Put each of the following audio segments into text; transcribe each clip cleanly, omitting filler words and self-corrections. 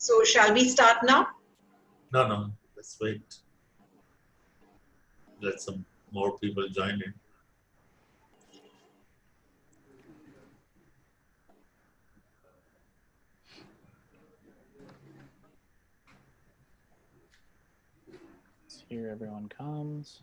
So shall we start now? No, let's wait. Let some more people join in. Here everyone comes.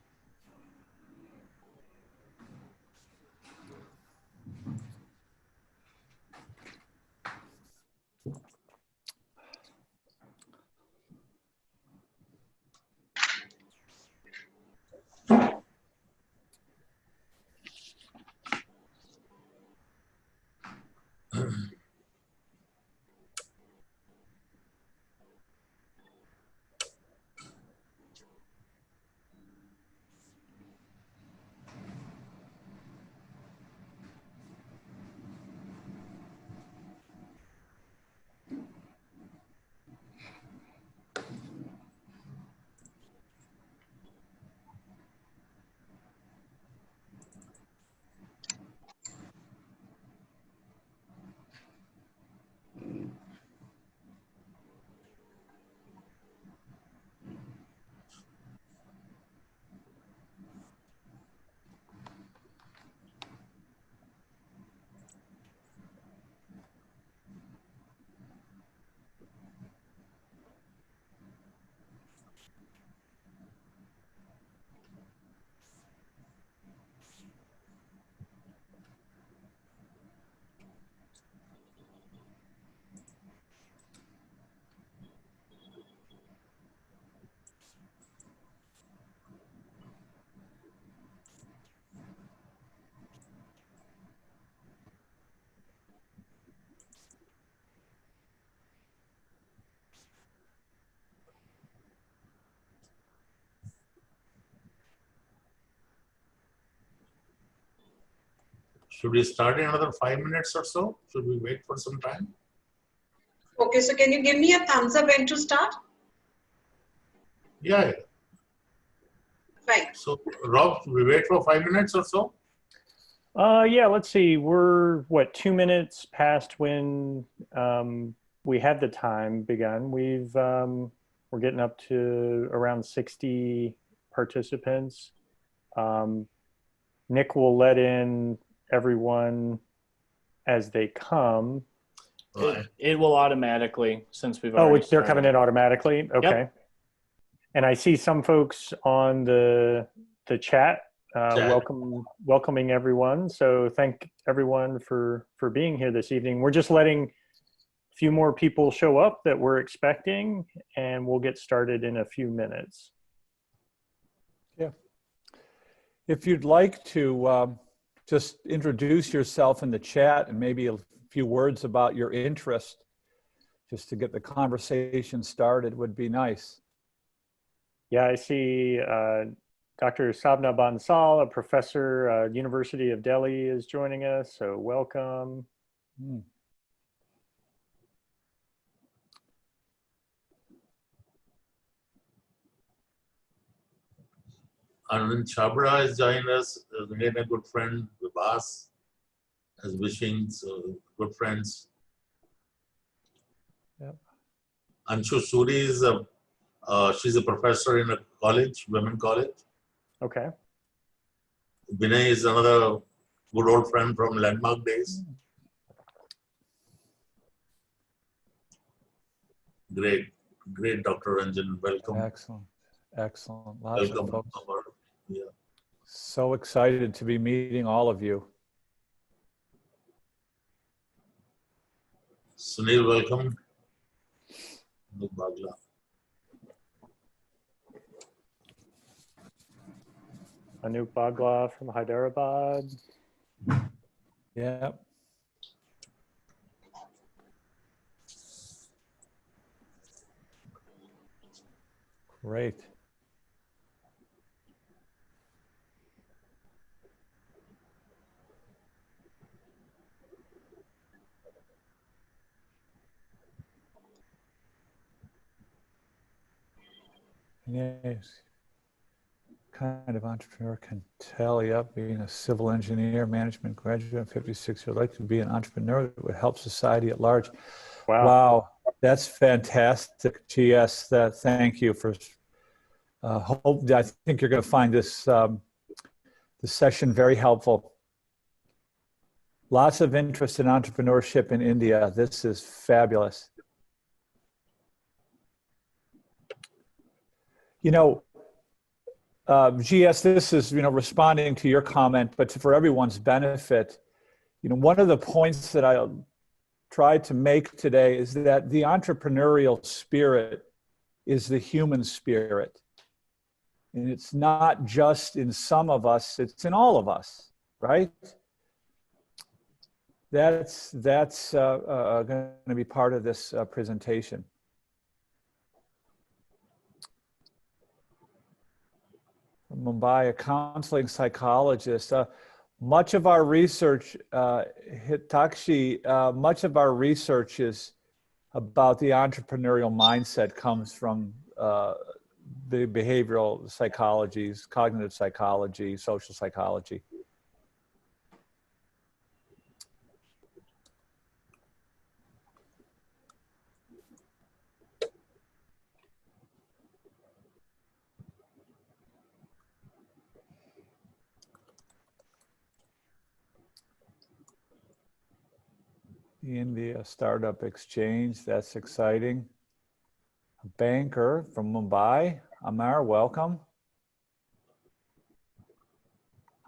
Should we start in another 5 minutes or so? Should we wait for some time? Okay, so can you give me a thumbs up when to start? Yeah. Fine. So, Rob, we wait for 5 minutes or so? Yeah, let's see. We're, what, 2 minutes past when we had the time begun. We're getting up to around 60 participants. Nick will let in everyone as they come. It will automatically, since we've already already they're coming in automatically? Okay. Yep. And I see some folks on the chat. Welcoming everyone. So thank everyone for being here this evening. We're just letting a few more people show up that we're expecting, and we'll get started in a few minutes. Yeah. If you'd like to just introduce yourself in the chat and maybe a few words about your interest, just to get the conversation started, would be nice. Yeah, I see Dr. Sabna Bansal, a professor at University of Delhi, is joining us, so welcome. Arvind Chabra is joining us, again a good friend, Vibhas is wishing, so good friends. Yep. Anshu Suri is she's a professor in a college, women college. Okay. Vinay is another good old friend from Landmark days. Great, Dr. Ranjan, welcome. Excellent. Lots Welcome. of folks. Yeah. So excited to be meeting all of you. Sunil, welcome. Anup Bagla. Anup Bagla from Hyderabad. Yeah. Great. Yes. Kind of entrepreneur can tell you up being a civil engineer, management graduate, 56 years, like to be an entrepreneur that would help society at large. Wow. That's fantastic, GS. Thank you for. I think you're going to find this this session very helpful. Lots of interest in entrepreneurship in India. This is fabulous. You know, GS, this is, responding to your comment, but for everyone's benefit, one of the points that I tried to make today is that the entrepreneurial spirit is the human spirit. And it's not just in some of us, it's in all of us, right? That's going to be part of this presentation. From Mumbai, a counseling psychologist. Much of our research, Hitakshi, much of our research is about the entrepreneurial mindset comes from the behavioral psychologies, cognitive psychology, social psychology. The India Startup Exchange, that's exciting. A banker from Mumbai, Amar, welcome.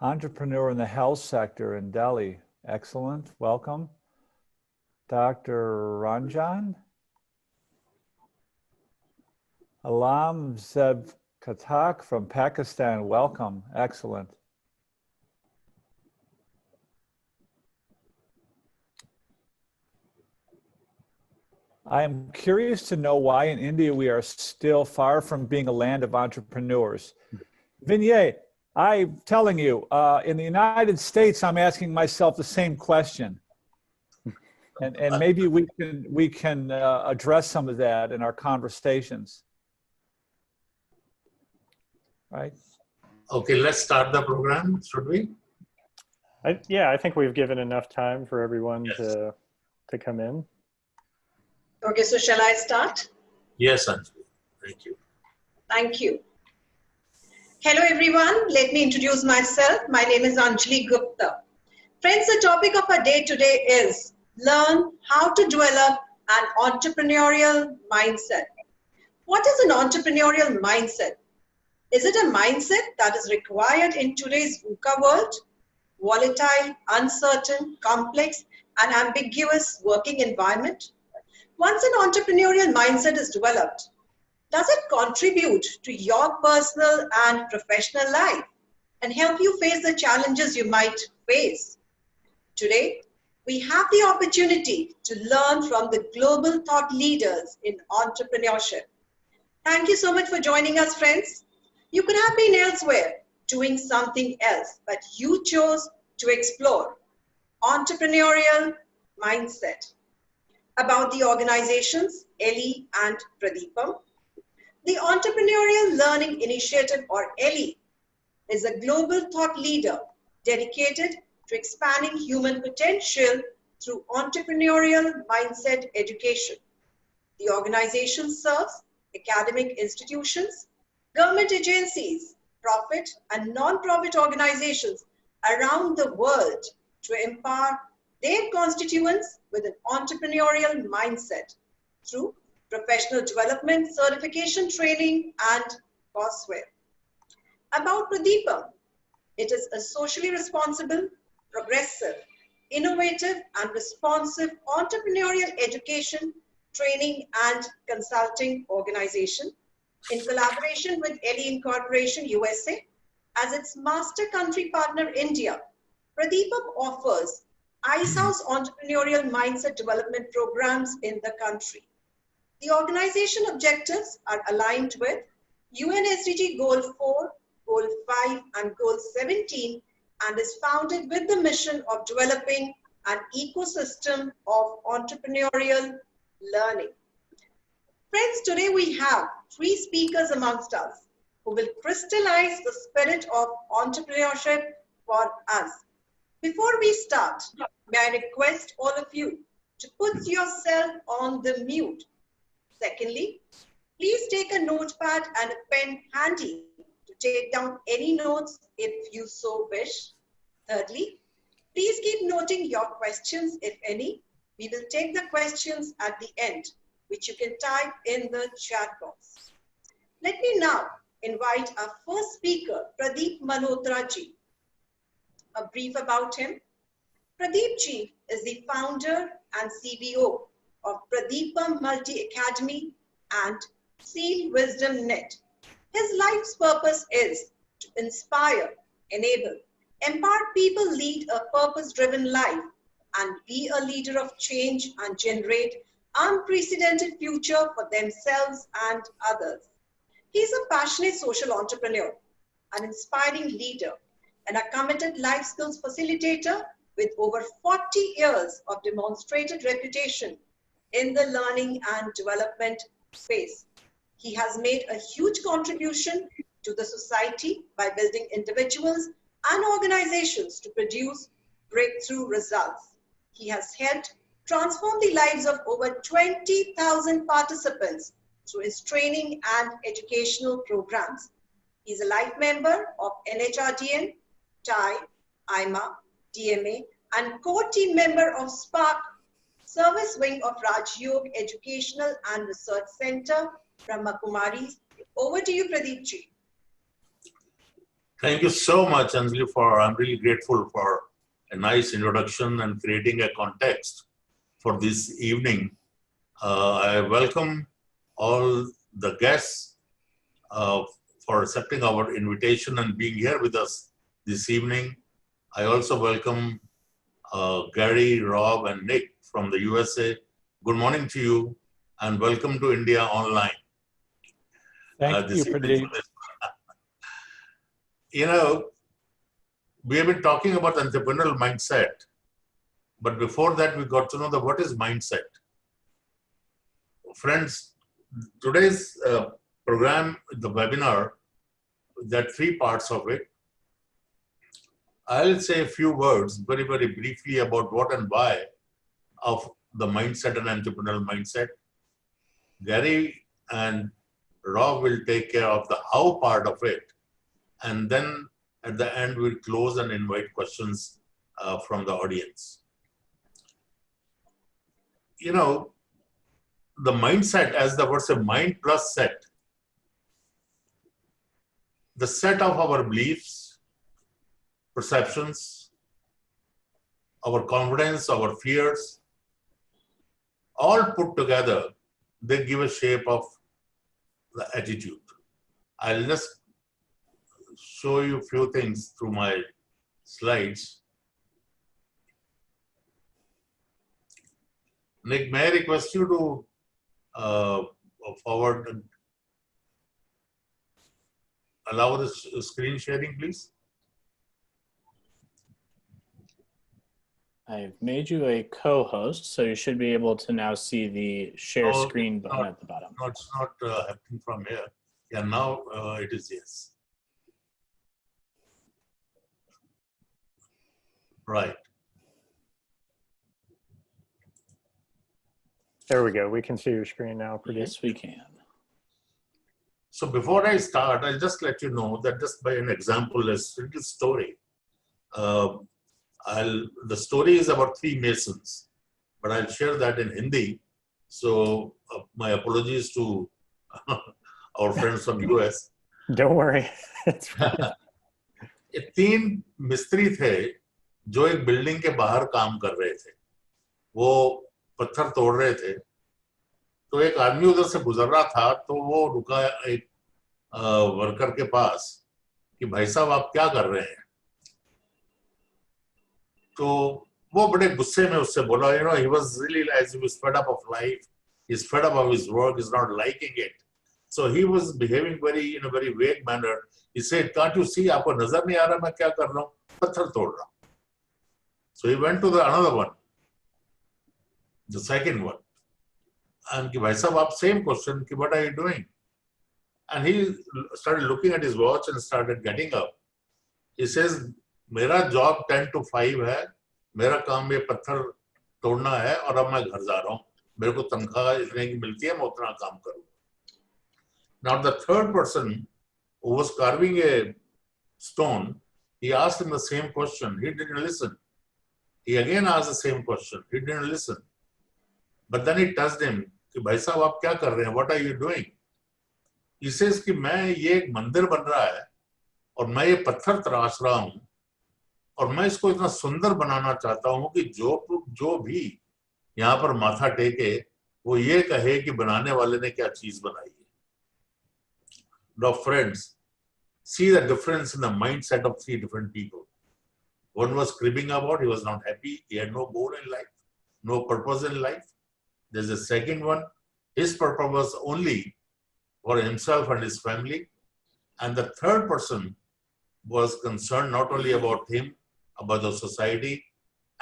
Entrepreneur in the health sector in Delhi, excellent, welcome. Dr. Ranjan. Alam Zeb Khatak from Pakistan, welcome, excellent. I am curious to know why in India we are still far from being a land of entrepreneurs. Vinay, I'm telling you, in the United States, I'm asking myself the same question. And maybe we can address some of that in our conversations. Right? Okay, let's start the program, should we? I think we've given enough time for everyone to come in. Okay, so shall I start? Yes, Anjali. Thank you. Thank you. Hello, everyone. Let me introduce myself. My name is Anjali Gupta. Friends, the topic of our day today is learn how to develop an entrepreneurial mindset. What is an entrepreneurial mindset? Is it a mindset that is required in today's VUCA world? Volatile, uncertain, complex, and ambiguous working environment? Once an entrepreneurial mindset is developed, does it contribute to your personal and professional life and help you face the challenges you might face? Today, we have the opportunity to learn from the global thought leaders in entrepreneurship. Thank you so much for joining us, friends. You could have been elsewhere doing something else, but you chose to explore entrepreneurial mindset. About the organizations, Ellie and Pradeepm. The Entrepreneurial Learning Initiative, or ELI, is a global thought leader dedicated to expanding human potential through entrepreneurial mindset education. The organization serves academic institutions, government agencies, profit and non-profit organizations around the world to empower their constituents with an entrepreneurial mindset through professional development, certification training, and courseware. About Pradeepm, it is a socially responsible, progressive, innovative, and responsive entrepreneurial education, training, and consulting organization in collaboration with Ellie Incorporation USA as its master country partner India. Pradeepm offers ISAO's entrepreneurial mindset development programs in the country. The organization objectives are aligned with UN SDG Goal 4, Goal 5, and Goal 17, and is founded with the mission of developing an ecosystem of entrepreneurial learning. Friends, today we have 3 speakers amongst us who will crystallize the spirit of entrepreneurship for us. Before we start, may I request all of you to put yourself on the mute Secondly, please take a notepad and a pen handy to take down any notes if you so wish. Thirdly, please keep noting your questions, if any. We will take the questions at the end, which you can type in the chat box. Let me now invite our first speaker, Pradeep Malhotra ji. A brief about him. Pradeep ji is the founder and CBO of Pradeepm Multi-Academy and Seal Wisdom Net. His life's purpose is to inspire, enable, empower people lead a purpose-driven life and be a leader of change and generate unprecedented future for themselves and others. He is a passionate social entrepreneur, an inspiring leader, and a committed life skills facilitator with over 40 years of demonstrated reputation in the learning and development space. He has made a huge contribution to the society by building individuals and organizations to produce breakthrough results. He has helped transform the lives of over 20,000 participants through his training and educational programs. He is a life member of NHRDN, TIE, IMA, DMA, and core team member of SPARK, Service Wing of Rajyog Educational and Research Center, Brahmakumaris. Over to you, Pradeep ji. Thank you so much, Anjali, I'm really grateful for a nice introduction and creating a context for this evening. I welcome all the guests for accepting our invitation and being here with us this evening. I also welcome Gary, Rob, and Nick from the USA. Good morning to you and welcome to India Online. Thank you, Pradeep. You know, we have been talking about entrepreneurial mindset, but before that, we got to know what is mindset. Friends, today's program, the webinar, there are 3 parts of it. I'll say a few words very, very briefly about what and why of the mindset and entrepreneurial mindset. Gary and Rob will take care of the how part of it. And then at the end, we'll close and invite questions from the audience. You know, the mindset, as the word says, mind plus set. The set of our beliefs, perceptions, our confidence, our fears, all put together, they give a shape of the attitude. I'll just show you a few things through my slides. Nick, may I request you to forward, allow the screen sharing, please? I've made you a co-host, so you should be able to now see the share screen button at the bottom. No, it's not happening from here. Yeah, now it is yes. Right. There we go. We can see your screen now, Pradeep. Yes, we can. So before I start, I'll just let you know that just by an example, a little story. The story is about 3 masons, but I'll share that in Hindi. So my apologies to our friends from US. Don't worry. It's fine. 3 मिस्त्री थे जो एक building के बाहर काम कर रहे थे. वो पत्थर तोड़ रहे थे. तो एक आदमी उधर से गुजर रहा था, तो वो रुका एक वर्कर के पास कि भाई साहब आप क्या कर रहे हैं. तो वो बड़े गुस्से में उससे बोला, you know, he was really, as he was fed up of life, he's fed up of his work, he's not liking it. So he was behaving in a very vague manner. He said, can't you see, आपको नजर नहीं आ रहा मैं क्या कर रहा हूँ, पत्थर तोड़ रहा हूँ. So he went to another one, the second one, and कि भाई साहब आप same question कि what are you doing? And he started looking at his watch and started getting up. He says, मेरा job 10 to 5 है, मेरा काम ये पत्थर तोड़ना है और अब मैं घर जा रहा हूँ. मेरे को तनख्वाह इतने की मिलती है, मैं उतना काम करूँ. Now the third person who was carving a stone, he asked him the same question. He didn't listen. He again asked the same question. He didn't listen. But then he touched him कि भाई साहब आप क्या कर रहे हैं? What are you doing? He says कि मैं ये एक मंदिर बन रहा है और मैं ये पत्थर तराश रहा हूँ और मैं इसको इतना सुंदर बनाना चाहता हूँ कि जो भी यहाँ पर माथा टेके वो ये कहे कि बनाने वाले ने क्या चीज बनाई है. Now friends, see the difference in the mindset of three different people. One was cribbing about, he was not happy, he had no goal in life, no purpose in life. There's a second one, his purpose was only for himself and his family. And the third person was concerned not only about him, about the society,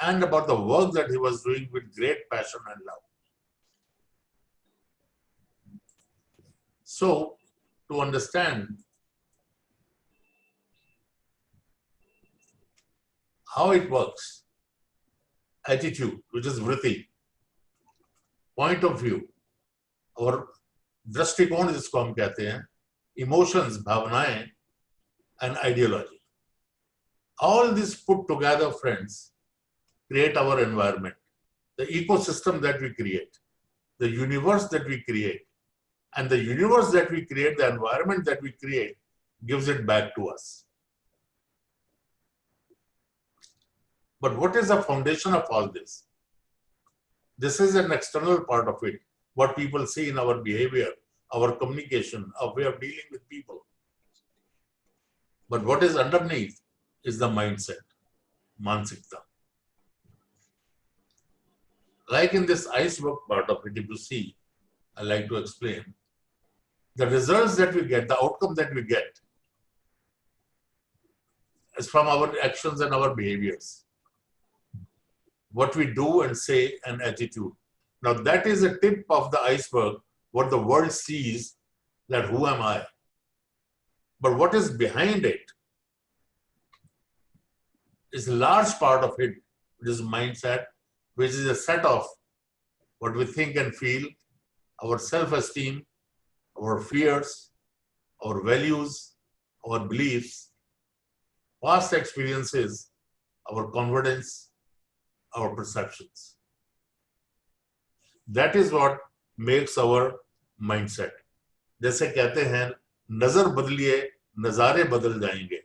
and about the work that he was doing with great passion and love. So, to understand how it works, attitude, which is vritti, point of view, और दृष्टिकोण जिसको हम कहते हैं, emotions, भावनाएं, and ideology. All this put together, friends, create our environment, the ecosystem that we create, the universe that we create. And the universe that we create, the environment that we create, gives it back to us. But what is the foundation of all this? This is an external part of it, what people see in our behavior, our communication, our way of dealing with people. But what is underneath is the mindset, mansikta. Like in this iceberg part of it, if you see, I like to explain, the results that we get, the outcome that we get is from our actions and our behaviors. What we do and say and attitude. Now that is the tip of the iceberg, what the world sees, that who am I? But what is behind it is a large part of it, which is mindset, which is a set of what we think and feel, our self-esteem, our fears, our values, our beliefs, past experiences, our confidence, our perceptions. That is what makes our mindset. जैसे कहते हैं, नजर बदलिए, नजारे बदल जाएंगे.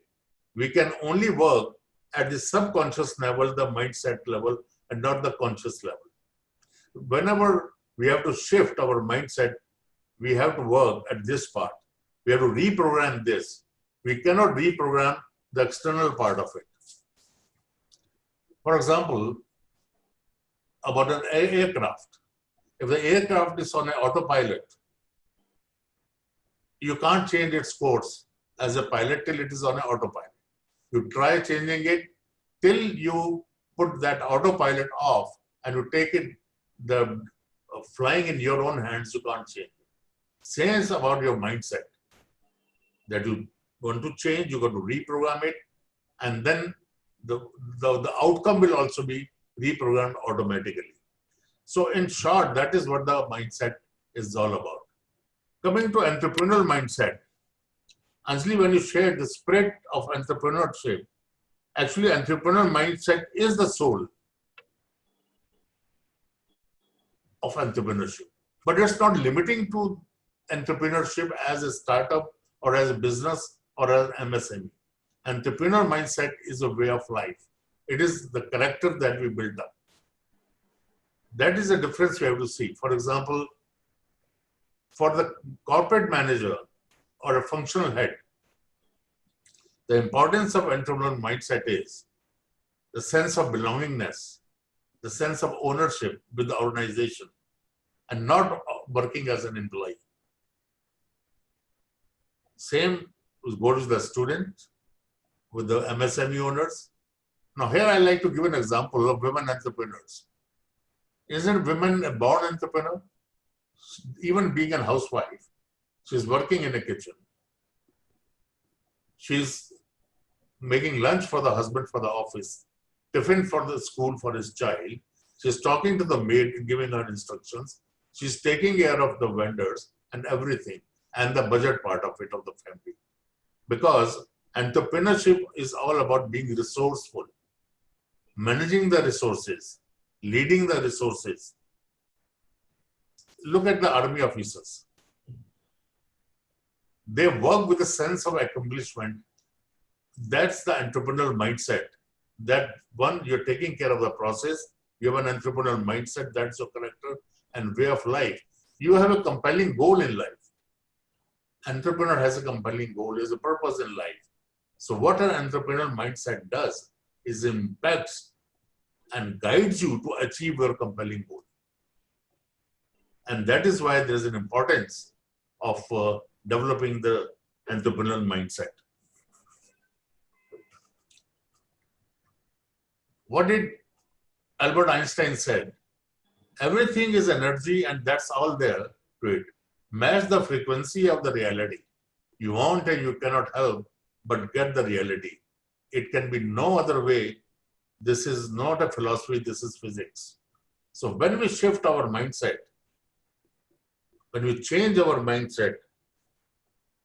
We can only work at the subconscious level, the mindset level, and not the conscious level. Whenever we have to shift our mindset, we have to work at this part. We have to reprogram this. We cannot reprogram the external part of it. For example, about an aircraft. If the aircraft is on an autopilot, you can't change its course as a pilot till it is on an autopilot. You try changing it till you put that autopilot off and you take it, the flying in your own hands, you can't change it. Same is about your mindset. That you want to change, you got to reprogram it, and then the outcome will also be reprogrammed automatically. So in short, that is what the mindset is all about. Coming to entrepreneurial mindset, Anjali, when you shared the spirit of entrepreneurship, actually entrepreneurial mindset is the soul of entrepreneurship. But it's not limiting to entrepreneurship as a startup or as a business or as an MSME. Entrepreneurial mindset is a way of life. It is the character that we build up. That is the difference we have to see. For example, for the corporate manager or a functional head, the importance of entrepreneurial mindset is the sense of belongingness, the sense of ownership with the organization, and not working as an employee. Same goes to the student, with the MSME owners. Now here I like to give an example of women entrepreneurs. Isn't women a born entrepreneur? Even being a housewife, she's working in a kitchen. She's making lunch for the husband for the office, tiffin for the school for his child. She's talking to the maid, giving her instructions. She's taking care of the vendors and everything, and the budget part of it of the family. Because entrepreneurship is all about being resourceful, managing the resources, leading the resources. Look at the army officers. They work with a sense of accomplishment. That's the entrepreneurial mindset. That one, you're taking care of the process. You have an entrepreneurial mindset. That's your character and way of life. You have a compelling goal in life. Entrepreneur has a compelling goal, has a purpose in life. So what an entrepreneurial mindset does is impacts and guides you to achieve your compelling goal. And that is why there is an importance of developing the entrepreneurial mindset. What did Albert Einstein said? Everything is energy and that's all there to it. Match the frequency of the reality. You want and you cannot help but get the reality. It can be no other way. This is not a philosophy, this is physics. So when we shift our mindset, when we change our mindset,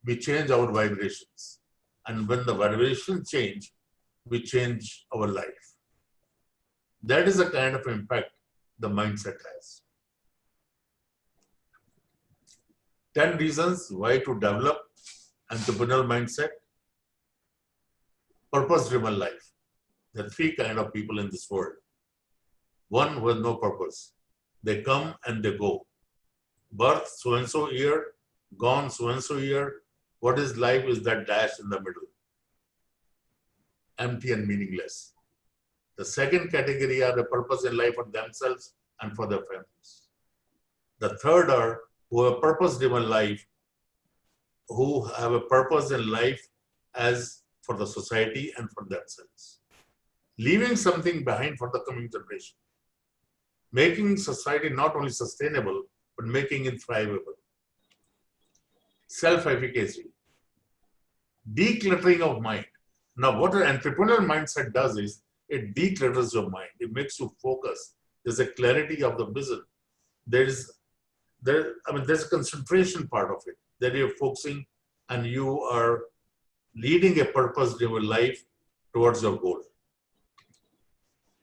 we change our vibrations. And when the vibrations change, we change our life. That is the kind of impact the mindset has. 10 reasons why to develop entrepreneurial mindset. Purpose-driven life. There are 3 kinds of people in this world. One who has no purpose. They come and they go. Birth so-and-so year, gone so-and-so year. What is life is that dash in the middle. Empty and meaningless. The second category are the purpose in life for themselves and for their families. The third are who have a purpose-driven life, who have a purpose in life as for the society and for themselves. Leaving something behind for the coming generation. Making society not only sustainable, but making it thrivable. Self-efficacy. Decluttering of mind. Now, what an entrepreneurial mindset does is, it declutters your mind. It makes you focus. There's a clarity of the vision. There's a concentration part of it, that you're focusing and you are leading a purpose-driven life towards your goal.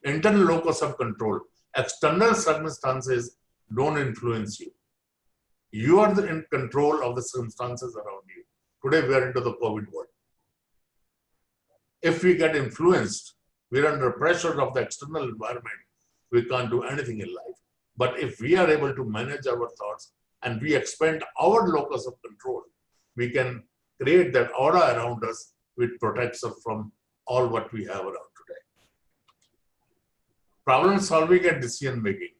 Internal locus of control. External circumstances don't influence you. You are in control of the circumstances around you. Today, we are into the COVID world. If we get influenced, we're under pressure of the external environment. We can't do anything in life. But if we are able to manage our thoughts and we expand our locus of control, we can create that aura around us which protects us from all what we have around today. Problem solving and decision making.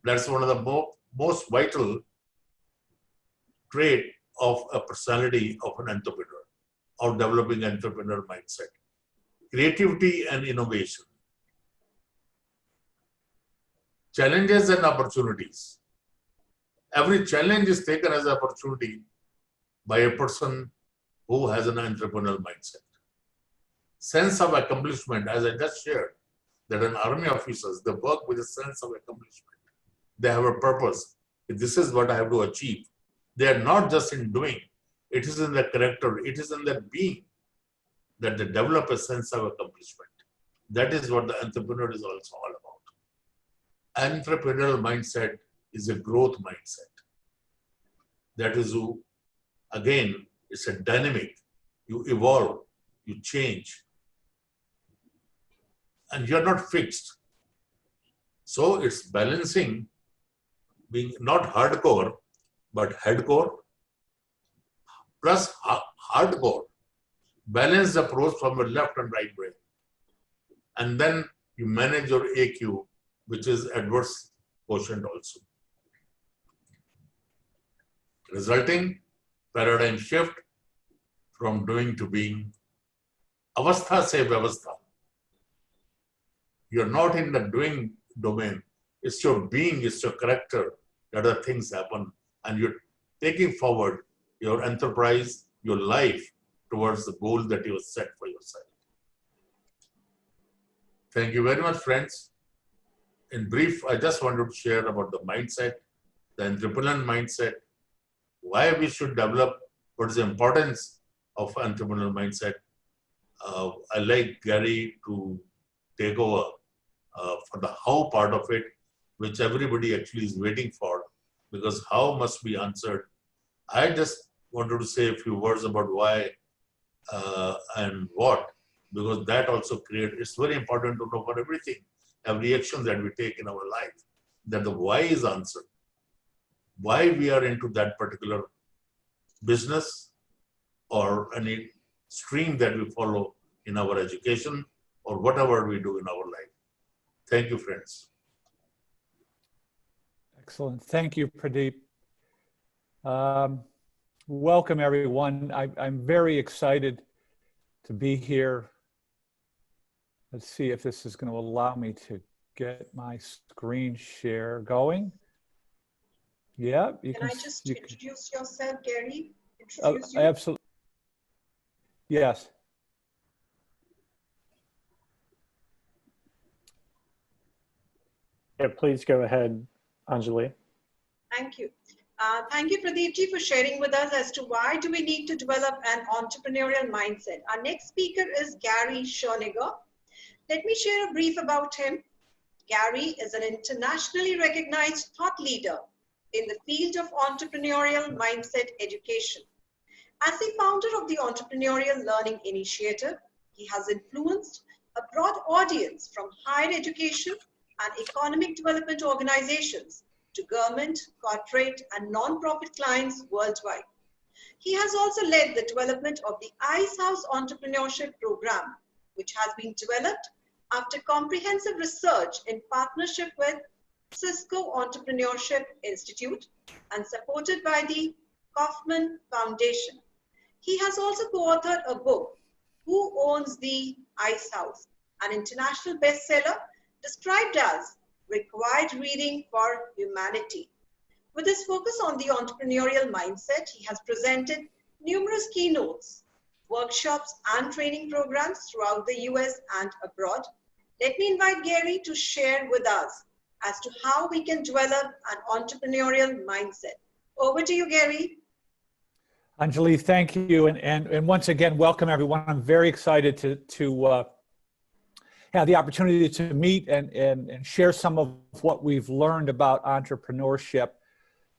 That's one of the most vital trait of a personality of an entrepreneur or developing entrepreneur mindset. Creativity and innovation. Challenges and opportunities. Every challenge is taken as an opportunity by a person who has an entrepreneurial mindset. Sense of accomplishment, as I just shared, that an army officers, they work with a sense of accomplishment. They have a purpose. This is what I have to achieve. They are not just in doing. It is in their character. It is in their being that they develop a sense of accomplishment. That is what the entrepreneur is also all about. Entrepreneurial mindset is a growth mindset. That is who, again, it's a dynamic. You evolve, you change, and you're not fixed. So it's balancing being not hardcore, but headcore plus hardcore. Balance the approach from your left and right brain. And then you manage your AQ, which is adverse quotient also. Resulting paradigm shift from doing to being. Avastha se vyavastha. You're not in the doing domain. It's your being, it's your character that the things happen. And you're taking forward your enterprise, your life towards the goal that you have set for yourself. Thank you very much, friends. in brief, I just wanted to share about the mindset, the entrepreneurial mindset, why we should develop, what is the importance of entrepreneurial mindset. I like Gary to take over for the how part of it, which everybody actually is waiting for, because how must be answered. I just wanted to say a few words about why and what, because that also creates, it's very important to know for everything, every action that we take in our life, that the why is answered. Why we are into that particular business or any stream that we follow in our education or whatever we do in our life. Thank you, friends. Excellent. Thank you, Pradeep. Welcome, everyone. I'm very excited to be here. Let's see if this is going to allow me to get my screen share going. Yeah, you can can. I just introduce yourself, Gary? Introduce you. Absolutely. Yes. Yeah, please go ahead, Anjali. Thank you. Thank you, Pradeep ji, for sharing with us as to why do we need to develop an entrepreneurial mindset. Our next speaker is Gary Schoeniger. Let me share a brief about him. Gary is an internationally recognized thought leader in the field of entrepreneurial mindset education. As the founder of the Entrepreneurial Learning Initiative, he has influenced a broad audience from higher education and economic development organizations to government, corporate, and non-profit clients worldwide. He has also led the development of the Ice House Entrepreneurship Program, which has been developed after comprehensive research in partnership with Cisco Entrepreneurship Institute and supported by the Kaufman Foundation. He has also co-authored a book, Who Owns the Ice House, an international bestseller described as required reading for humanity. With his focus on the entrepreneurial mindset, he has presented numerous keynotes, workshops, and training programs throughout the US and abroad. Let me invite Gary to share with us as to how we can develop an entrepreneurial mindset. Over to you, Gary. Anjali, thank you. And once again, welcome everyone. I'm very excited to have the opportunity to meet and share some of what we've learned about entrepreneurship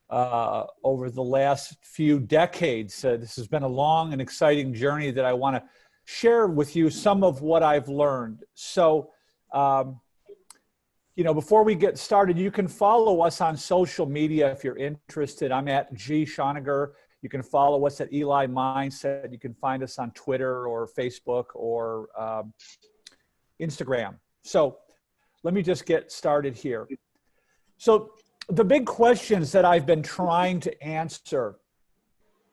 over the last few decades. This has been a long and exciting journey that I want to share with you some of what I've learned. So, before we get started, you can follow us on social media if you're interested. I'm at G. Schoeniger. You can follow us at Eli Mindset. You can find us on Twitter or Facebook or Instagram. So let me just get started here. So the big questions that I've been trying to answer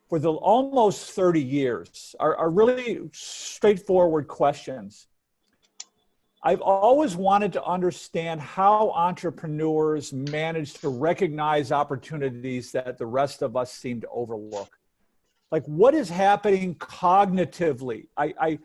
for the almost 30 years are really straightforward questions. I've always wanted to understand how entrepreneurs manage to recognize opportunities that the rest of us seem to overlook. Like, what is happening cognitively? I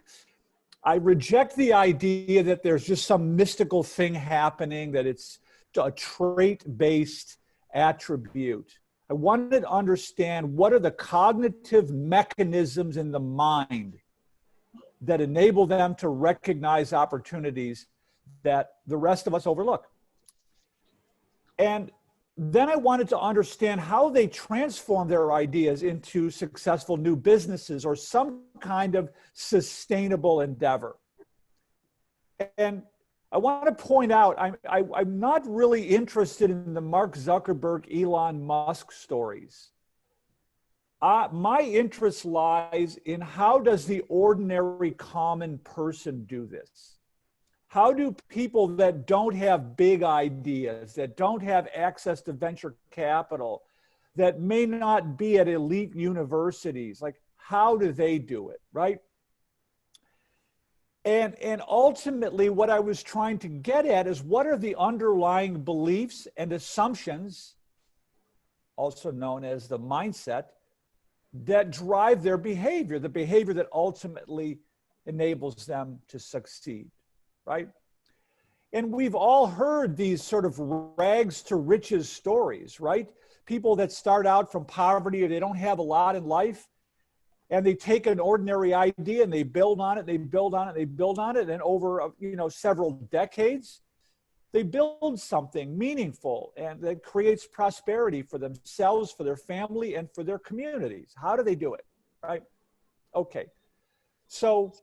reject the idea that there's just some mystical thing happening, that it's a trait-based attribute. I wanted to understand what are the cognitive mechanisms in the mind that enable them to recognize opportunities that the rest of us overlook. And then I wanted to understand how they transform their ideas into successful new businesses or some kind of sustainable endeavor. And I want to point out, I'm not really interested in the Mark Zuckerberg, Elon Musk stories. My interest lies in how does the ordinary common person do this? How do people that don't have big ideas, that don't have access to venture capital, that may not be at elite universities, like how do they do it, right? And ultimately what I was trying to get at is what are the underlying beliefs and assumptions, also known as the mindset, that drive their behavior, the behavior that ultimately enables them to succeed, right? And we've all heard these sort of rags to riches stories, right? People that start out from poverty or they don't have a lot in life, and they take an ordinary idea and they build on it, they build on it, they build on it, and over several decades, they build something meaningful and that creates prosperity for themselves, for their family, and for their communities. How do they do it, right? Okay, so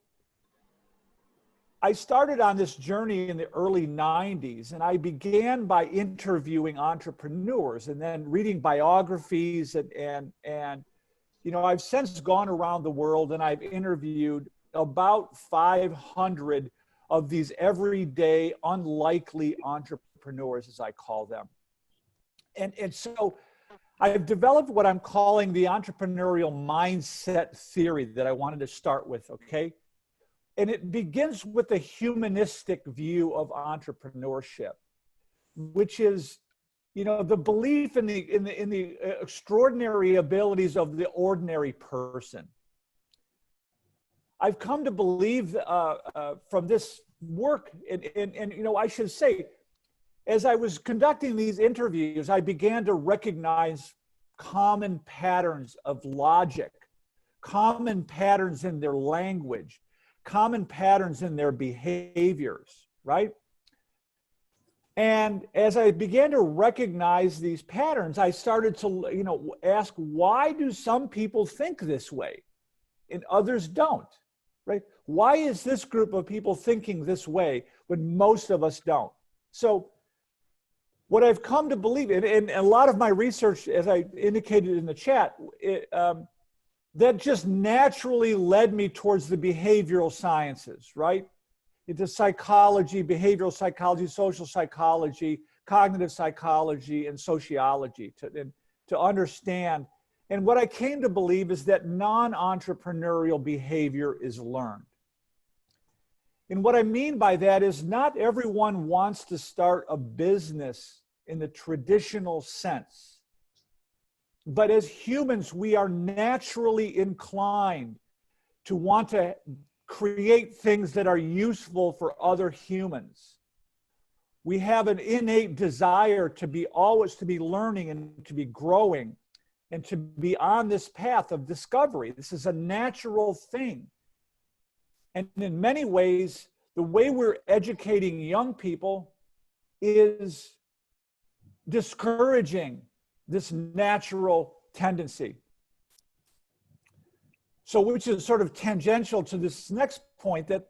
I started on this journey in the early 90s, and I began by interviewing entrepreneurs and then reading biographies and I've since gone around the world and I've interviewed about 500 of these everyday, unlikely entrepreneurs, as I call them. And so I've developed what I'm calling the entrepreneurial mindset theory that I wanted to start with, okay? And it begins with a humanistic view of entrepreneurship, which is, the belief in the extraordinary abilities of the ordinary person. I've come to believe from this work, and I should say, as I was conducting these interviews, I began to recognize common patterns of logic, common patterns in their language, common patterns in their behaviors, right? And as I began to recognize these patterns, I started to, ask, why do some people think this way and others don't, right? Why is this group of people thinking this way when most of us don't? So what I've come to believe, and a lot of my research, as I indicated in the chat, that just naturally led me towards the behavioral sciences, right? Into psychology, behavioral psychology, social psychology, cognitive psychology, and sociology to understand. And what I came to believe is that non-entrepreneurial behavior is learned. And what I mean by that is not everyone wants to start a business in the traditional sense. But as humans, we are naturally inclined to want to create things that are useful for other humans. We have an innate desire to be always to be learning and to be growing and to be on this path of discovery. This is a natural thing. And in many ways, the way we're educating young people is discouraging this natural tendency. So, which is sort of tangential to this next point, that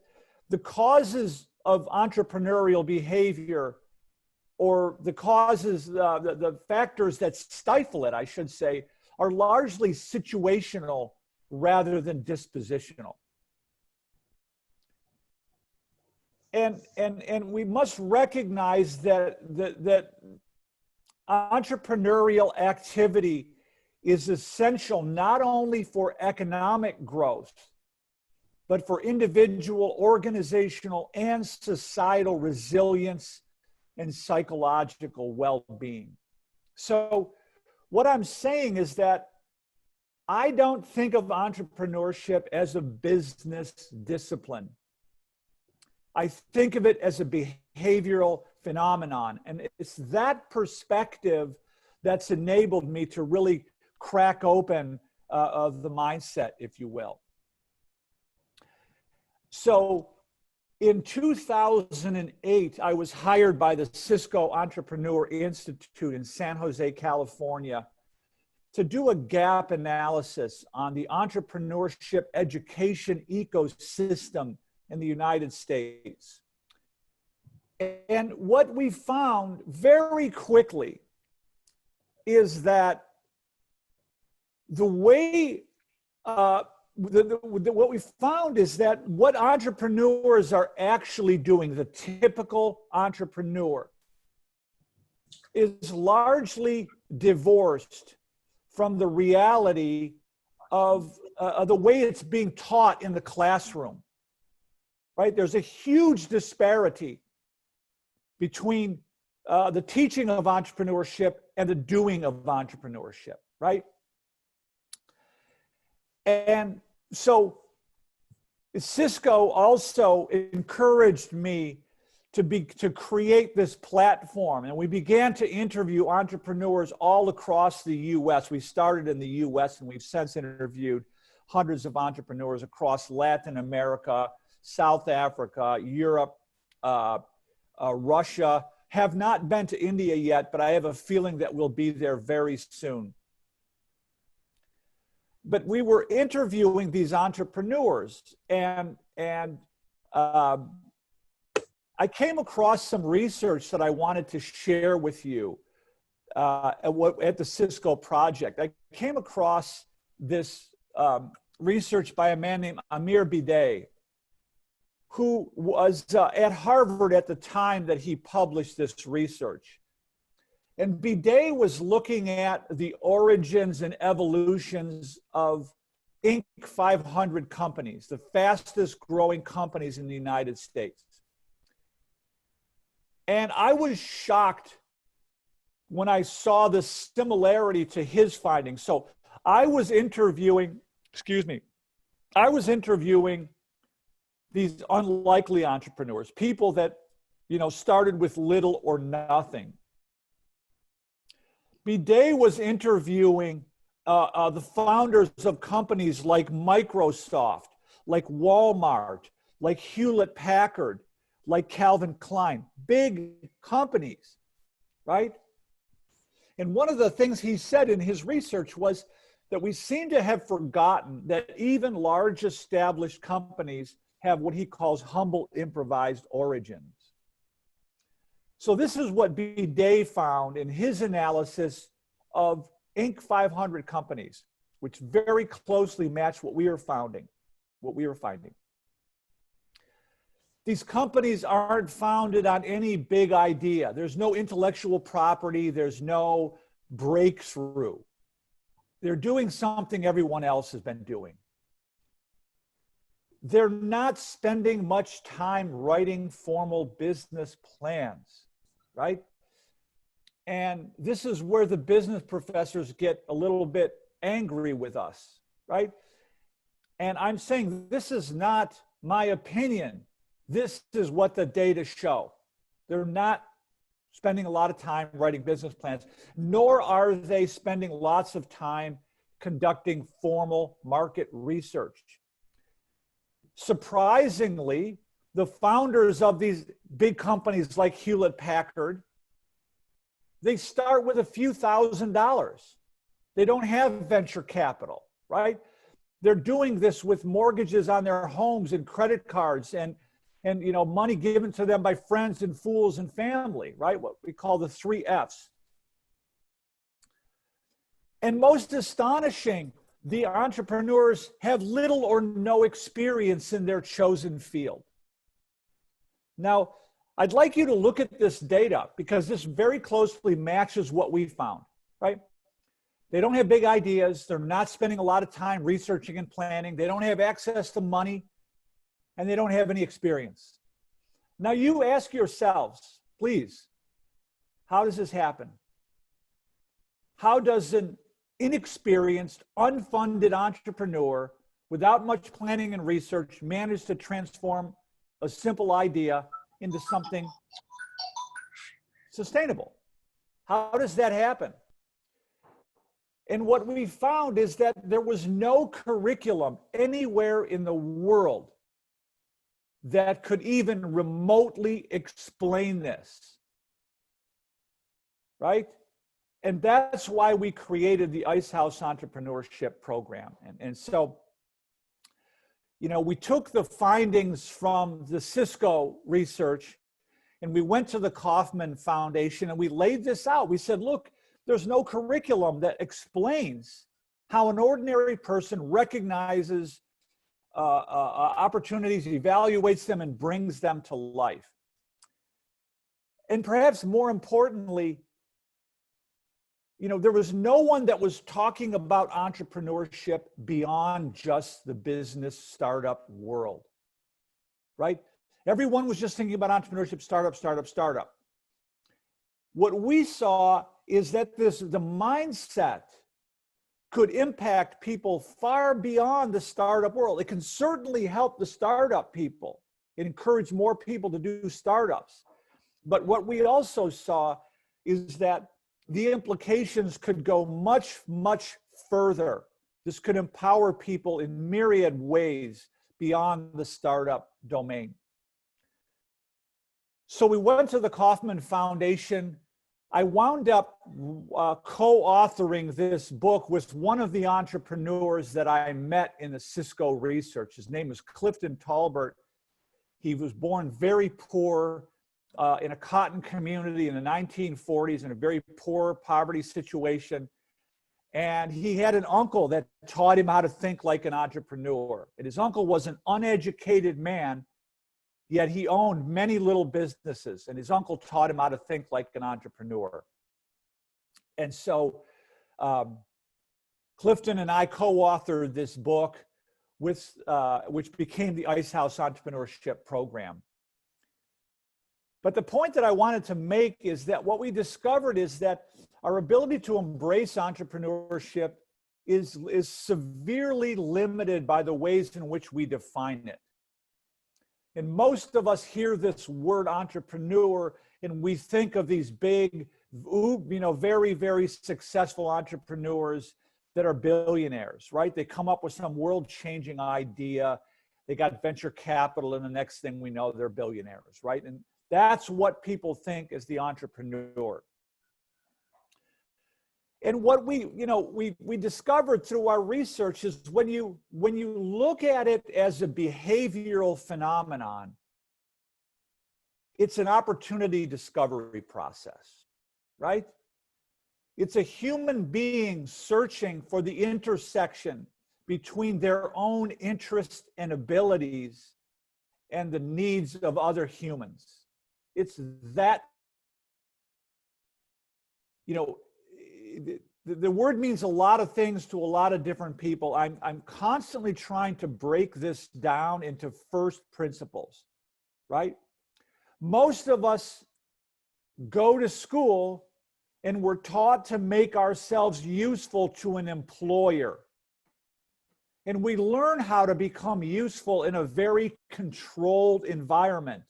the causes of entrepreneurial behavior, or the causes, the factors that stifle it, I should say, are largely situational rather than dispositional. And we must recognize that entrepreneurial activity is essential not only for economic growth, but for individual, organizational, and societal resilience and psychological well-being. So what I'm saying is that I don't think of entrepreneurship as a business discipline. I think of it as a behavioral phenomenon. And it's that perspective that's enabled me to really crack open of the mindset, if you will. So in 2008, I was hired by the Cisco Entrepreneur Institute in San Jose, California, to do a gap analysis on the entrepreneurship education ecosystem in the United States. And what we found very quickly is that the way, what we found is that what entrepreneurs are actually doing, the typical entrepreneur, is largely divorced from the reality of the way it's being taught in the classroom, right? There's a huge disparity between the teaching of entrepreneurship and the doing of entrepreneurship, right? And so Cisco also encouraged me to create this platform. And we began to interview entrepreneurs all across the US. We started in the US, and we've since interviewed hundreds of entrepreneurs across Latin America, South Africa, Europe, Russia. Have not been to India yet, but I have a feeling that we'll be there very soon. But we were interviewing these entrepreneurs, and I came across some research that I wanted to share with you at the Cisco project. I came across this research by a man named Amir Bidet, who was at Harvard at the time that he published this research. And Bidet was looking at the origins and evolutions of Inc. 500 companies, the fastest growing companies in the United States. And I was shocked when I saw the similarity to his findings. So I was interviewing these unlikely entrepreneurs, people that, started with little or nothing. Bidet was interviewing the founders of companies like Microsoft, like Walmart, like Hewlett-Packard, like Calvin Klein, big companies, right? And one of the things he said in his research was that we seem to have forgotten that even large established companies have what he calls humble improvised origins. So this is what Bidet found in his analysis of Inc. 500 companies, which very closely match what we were finding. These companies aren't founded on any big idea. There's no intellectual property. There's no breakthrough. They're doing something everyone else has been doing. They're not spending much time writing formal business plans, right? And this is where the business professors get a little bit angry with us, right? And I'm saying this is not my opinion. This is what the data show. They're not spending a lot of time writing business plans, nor are they spending lots of time conducting formal market research. Surprisingly, the founders of these big companies like Hewlett-Packard, they start with a few $1,000s. They don't have venture capital, right? They're doing this with mortgages on their homes and credit cards and money given to them by friends and fools and family, right? What we call the 3 F's. And most astonishing, the entrepreneurs have little or no experience in their chosen field. Now, I'd like you to look at this data because this very closely matches what we found, right? They don't have big ideas. They're not spending a lot of time researching and planning. They don't have access to money, and they don't have any experience. Now you ask yourselves, please, how does this happen? How does an inexperienced, unfunded entrepreneur without much planning and research manage to transform a simple idea into something sustainable? How does that happen? And what we found is that there was no curriculum anywhere in the world that could even remotely explain this, right? And that's why we created the Ice House Entrepreneurship Program. And so, we took the findings from the Cisco research and we went to the Kauffman Foundation and we laid this out. We said, look, there's no curriculum that explains how an ordinary person recognizes opportunities, evaluates them, and brings them to life. And perhaps more importantly, there was no one that was talking about entrepreneurship beyond just the business startup world, right? Everyone was just thinking about entrepreneurship, startup. What we saw is that the mindset could impact people far beyond the startup world. It can certainly help the startup people, It encouraged more people to do startups. But what we also saw is that the implications could go much, much further. This could empower people in myriad ways beyond the startup domain. So we went to the Kauffman Foundation. I wound up co-authoring this book with one of the entrepreneurs that I met in the Cisco research. His name is Clifton Talbert. He was born very poor in a cotton community in the 1940s, in a very poor poverty situation. And he had an uncle that taught him how to think like an entrepreneur. And his uncle was an uneducated man, yet he owned many little businesses. And his uncle taught him how to think like an entrepreneur. And so Clifton and I co-authored this book, with, which became the Ice House Entrepreneurship Program. But the point that I wanted to make is that what we discovered is that our ability to embrace entrepreneurship is severely limited by the ways in which we define it. And most of us hear this word entrepreneur and we think of these big, very, very successful entrepreneurs that are billionaires, right? They come up with some world-changing idea. They got venture capital, and the next thing we know, they're billionaires, right? And that's what people think is the entrepreneur. And what we discovered through our research is when you look at it as a behavioral phenomenon, it's an opportunity discovery process, right? It's a human being searching for the intersection between their own interests and abilities and the needs of other humans. It's that, the word means a lot of things to a lot of different people. I'm constantly trying to break this down into first principles, right? Most of us go to school and we're taught to make ourselves useful to an employer. And we learn how to become useful in a very controlled environment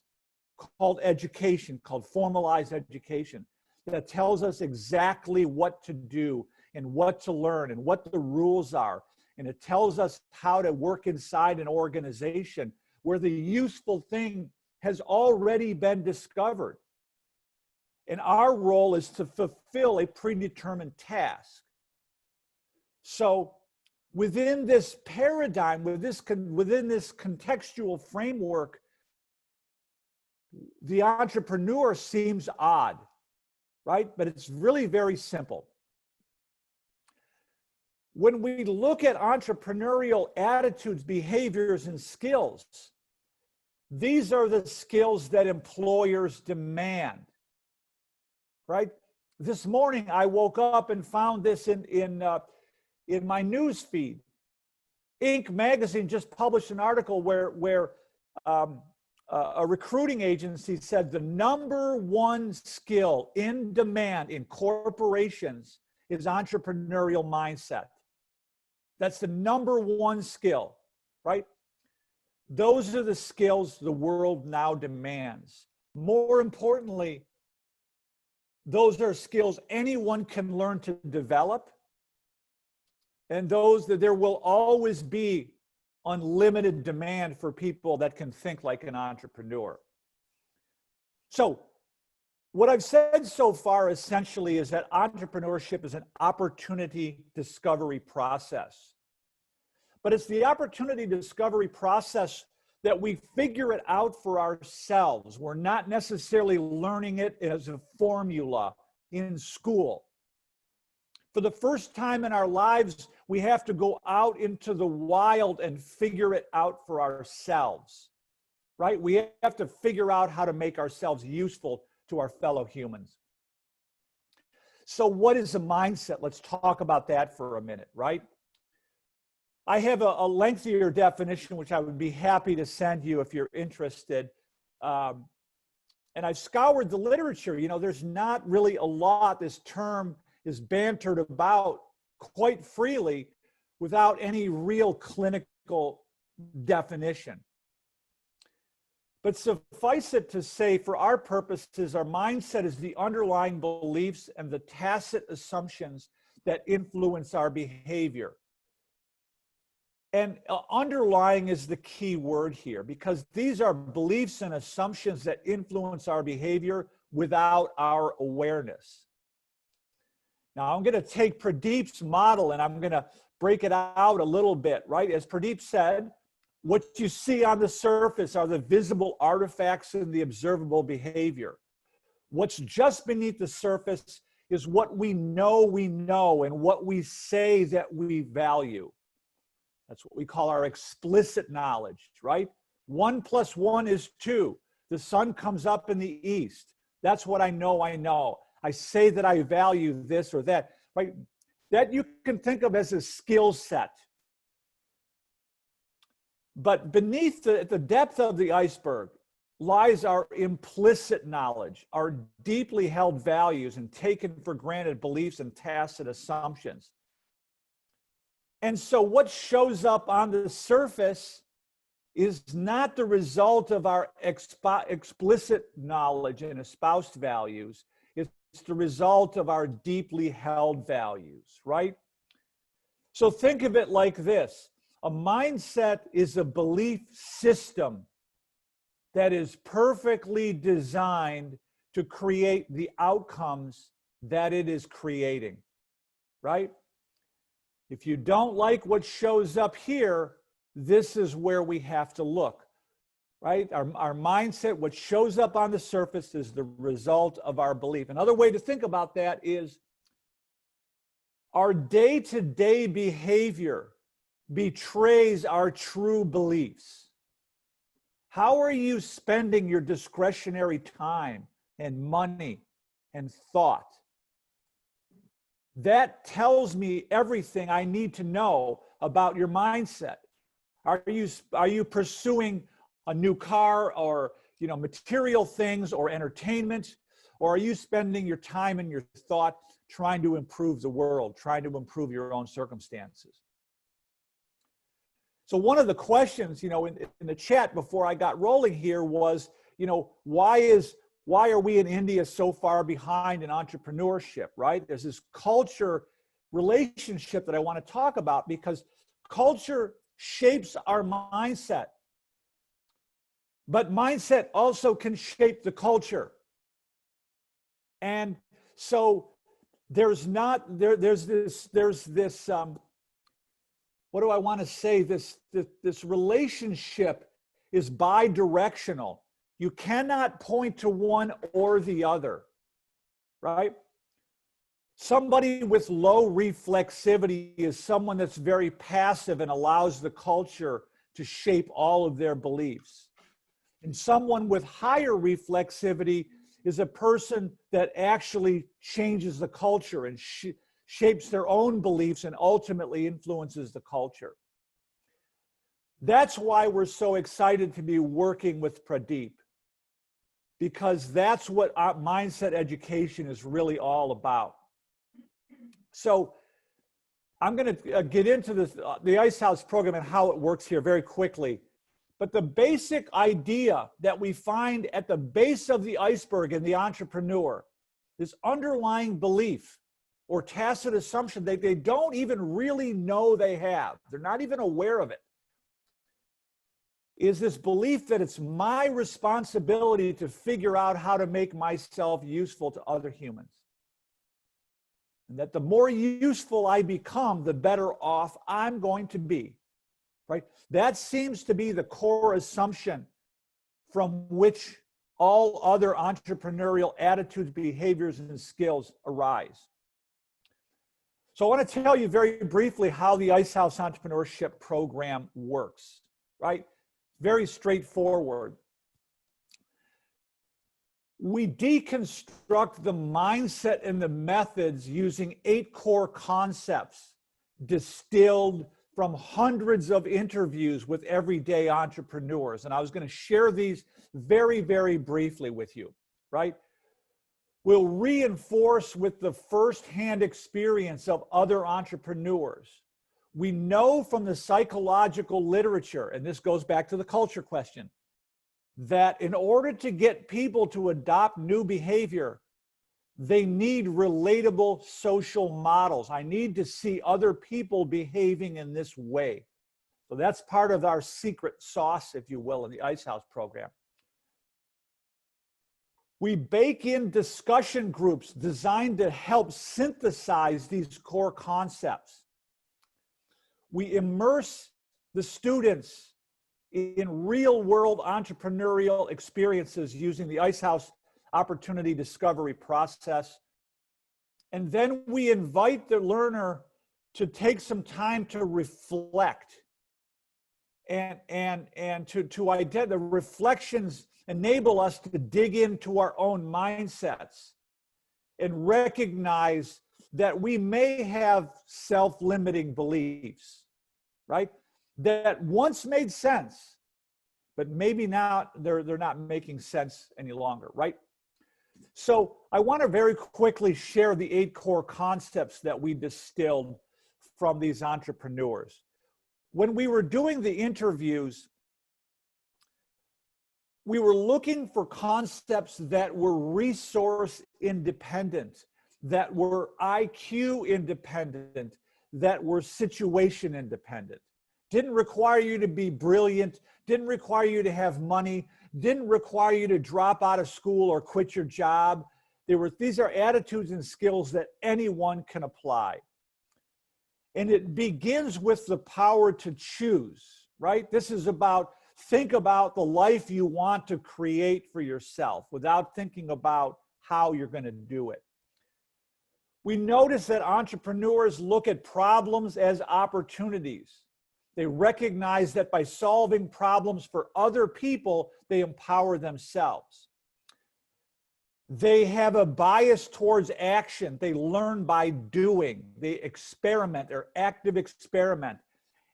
called education, called formalized education, that tells us exactly what to do and what to learn and what the rules are. And it tells us how to work inside an organization where the useful thing has already been discovered. And our role is to fulfill a predetermined task. So within this paradigm, within this contextual framework, the entrepreneur seems odd, right? But it's really very simple. When we look at entrepreneurial attitudes, behaviors, and skills, these are the skills that employers demand, right? This morning, I woke up and found this in my news feed. Inc. magazine just published an article where a recruiting agency said the #1 skill in demand in corporations is entrepreneurial mindset. That's the #1 skill, right? Those are the skills the world now demands. More importantly, those are skills anyone can learn to develop, and those that there will always be unlimited demand for people that can think like an entrepreneur. So what I've said so far essentially is that entrepreneurship is an opportunity discovery process. But it's the opportunity discovery process that we figure it out for ourselves. We're not necessarily learning it as a formula in school. For the first time in our lives, we have to go out into the wild and figure it out for ourselves, right? We have to figure out how to make ourselves useful to our fellow humans. So what is a mindset? Let's talk about that for a minute, right? I have a lengthier definition, which I would be happy to send you if you're interested. And I've scoured the literature. There's not really a lot. This term is bantered about quite freely without any real clinical definition. But suffice it to say, for our purposes, our mindset is the underlying beliefs and the tacit assumptions that influence our behavior. And underlying is the key word here, because these are beliefs and assumptions that influence our behavior without our awareness. Now, I'm going to take Pradeep's model and I'm going to break it out a little bit, right? As Pradeep said, what you see on the surface are the visible artifacts in the observable behavior. What's just beneath the surface is what we know and what we say that we value. That's what we call our explicit knowledge, right? 1 + 1 is 2. The sun comes up in the east. That's what I know. I say that I value this or that, right? That you can think of as a skill set. But beneath at the depth of the iceberg lies our implicit knowledge, our deeply held values and taken for granted beliefs and tacit assumptions. And so what shows up on the surface is not the result of our explicit knowledge and espoused values. It's the result of our deeply held values, right? So think of it like this. A mindset is a belief system that is perfectly designed to create the outcomes that it is creating, right? If you don't like what shows up here, this is where we have to look, right? Our mindset, what shows up on the surface is the result of our belief. Another way to think about that is our day-to-day behavior betrays our true beliefs. How are you spending your discretionary time and money and thought? That tells me everything I need to know about your mindset. Are you pursuing a new car or material things or entertainment, or are you spending your time and your thought trying to improve the world, trying to improve your own circumstances? So one of the questions, in the chat before I got rolling here was, why are we in India so far behind in entrepreneurship, right? There's this culture relationship that I want to talk about, because culture shapes our mindset. But mindset also can shape the culture. And so there's this what do I want to say? This relationship is bi-directional. You cannot point to one or the other, right? Somebody with low reflexivity is someone that's very passive and allows the culture to shape all of their beliefs. And someone with higher reflexivity is a person that actually changes the culture and shapes their own beliefs and ultimately influences the culture. That's why we're so excited to be working with Pradeep, because that's what our mindset education is really all about. So I'm going to get into the Ice House program and how it works here very quickly. But the basic idea that we find at the base of the iceberg in the entrepreneur, this underlying belief or tacit assumption that they don't even really know they have, they're not even aware of it, is this belief that it's my responsibility to figure out how to make myself useful to other humans. And that the more useful I become, the better off I'm going to be, right? That seems to be the core assumption from which all other entrepreneurial attitudes, behaviors, and skills arise. So I want to tell you very briefly how the Ice House Entrepreneurship Program works, right? Very straightforward. We deconstruct the mindset and the methods using 8 core concepts distilled from hundreds of interviews with everyday entrepreneurs. And I was going to share these very, very briefly with you, right? We'll reinforce with the firsthand experience of other entrepreneurs. We know from the psychological literature, and this goes back to the culture question, that in order to get people to adopt new behavior, they need relatable social models. I need to see other people behaving in this way. So that's part of our secret sauce, if you will, in the Ice House program. We bake in discussion groups designed to help synthesize these core concepts. We immerse the students in real-world entrepreneurial experiences using the Ice House opportunity discovery process. And then we invite the learner to take some time to reflect and to identify. The reflections enable us to dig into our own mindsets and recognize that we may have self-limiting beliefs, right? That once made sense, but maybe now they're not making sense any longer, right? So I want to very quickly share the 8 core concepts that we distilled from these entrepreneurs. When we were doing the interviews, we were looking for concepts that were resource independent, that were IQ independent, that were situation independent. Didn't require you to be brilliant, didn't require you to have money, didn't require you to drop out of school or quit your job. These are attitudes and skills that anyone can apply. And it begins with the power to choose, right? This is about, think about the life you want to create for yourself without thinking about how you're going to do it. We notice that entrepreneurs look at problems as opportunities. They recognize that by solving problems for other people, they empower themselves. They have a bias towards action. They learn by doing. They experiment, they're active experiment,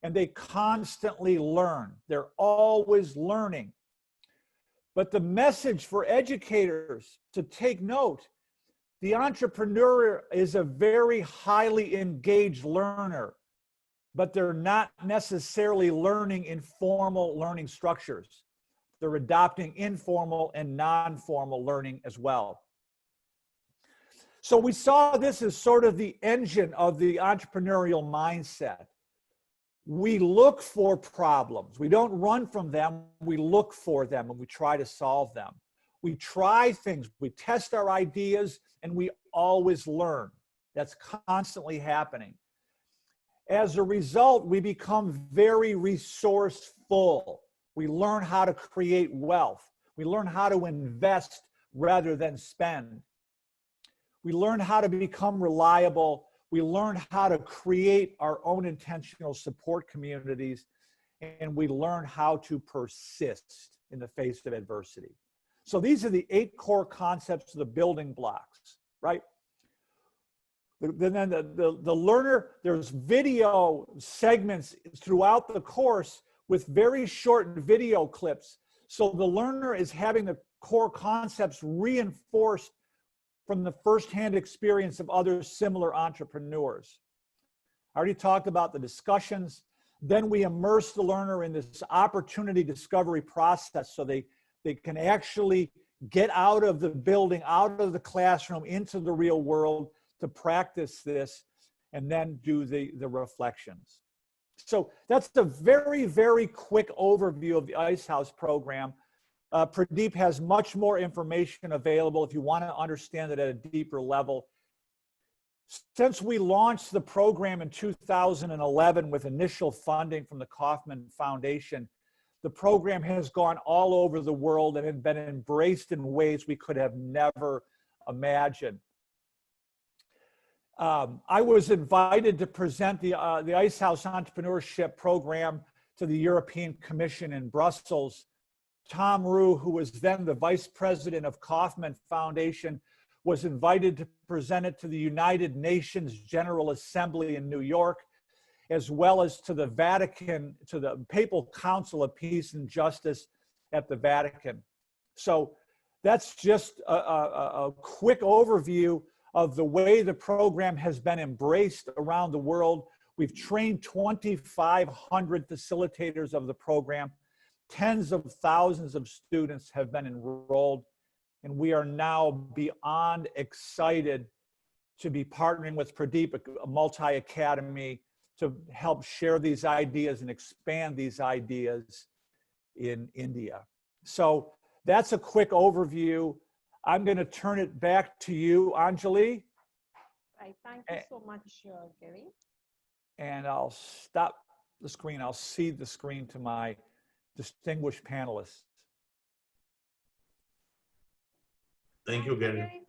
and they constantly learn. They're always learning. But the message for educators to take note, the entrepreneur is a very highly engaged learner, but they're not necessarily learning in formal learning structures. They're adopting informal and non-formal learning as well. So we saw this as sort of the engine of the entrepreneurial mindset. We look for problems. We don't run from them. We look for them and we try to solve them. We try things. We test our ideas and we always learn. That's constantly happening. As a result, we become very resourceful. We learn how to create wealth. We learn how to invest rather than spend. We learn how to become reliable. We learn how to create our own intentional support communities. And we learn how to persist in the face of adversity. So these are the 8 core concepts of the building blocks, right? Then the learner, there's video segments throughout the course with very short video clips. So the learner is having the core concepts reinforced from the firsthand experience of other similar entrepreneurs. I already talked about the discussions. Then we immerse the learner in this opportunity discovery process so they can actually get out of the building, out of the classroom, into the real world to practice this and then do the reflections. So that's a very, very quick overview of the Ice House program. Pradeep has much more information available if you want to understand it at a deeper level. Since we launched the program in 2011 with initial funding from the Kauffman Foundation, the program has gone all over the world and has been embraced in ways we could have never imagined. I was invited to present the Ice House Entrepreneurship Program to the European Commission in Brussels. Tom Rue, who was then the Vice President of Kauffman Foundation, was invited to present it to the United Nations General Assembly in New York, as well as to the Vatican, to the Papal Council of Peace and Justice at the Vatican. So that's just a quick overview of the way the program has been embraced around the world. We've trained 2,500 facilitators of the program, Tens of thousands of students have been enrolled, and we are now beyond excited to be partnering with Pradeepm Multi-Academy to help share these ideas and expand these ideas in India. So that's a quick overview. I'm going to turn it back to you, Anjali. Right. Thank you so much, Gary. And I'll stop the screen. I'll cede the screen to my distinguished panelists. Thank you, Gary.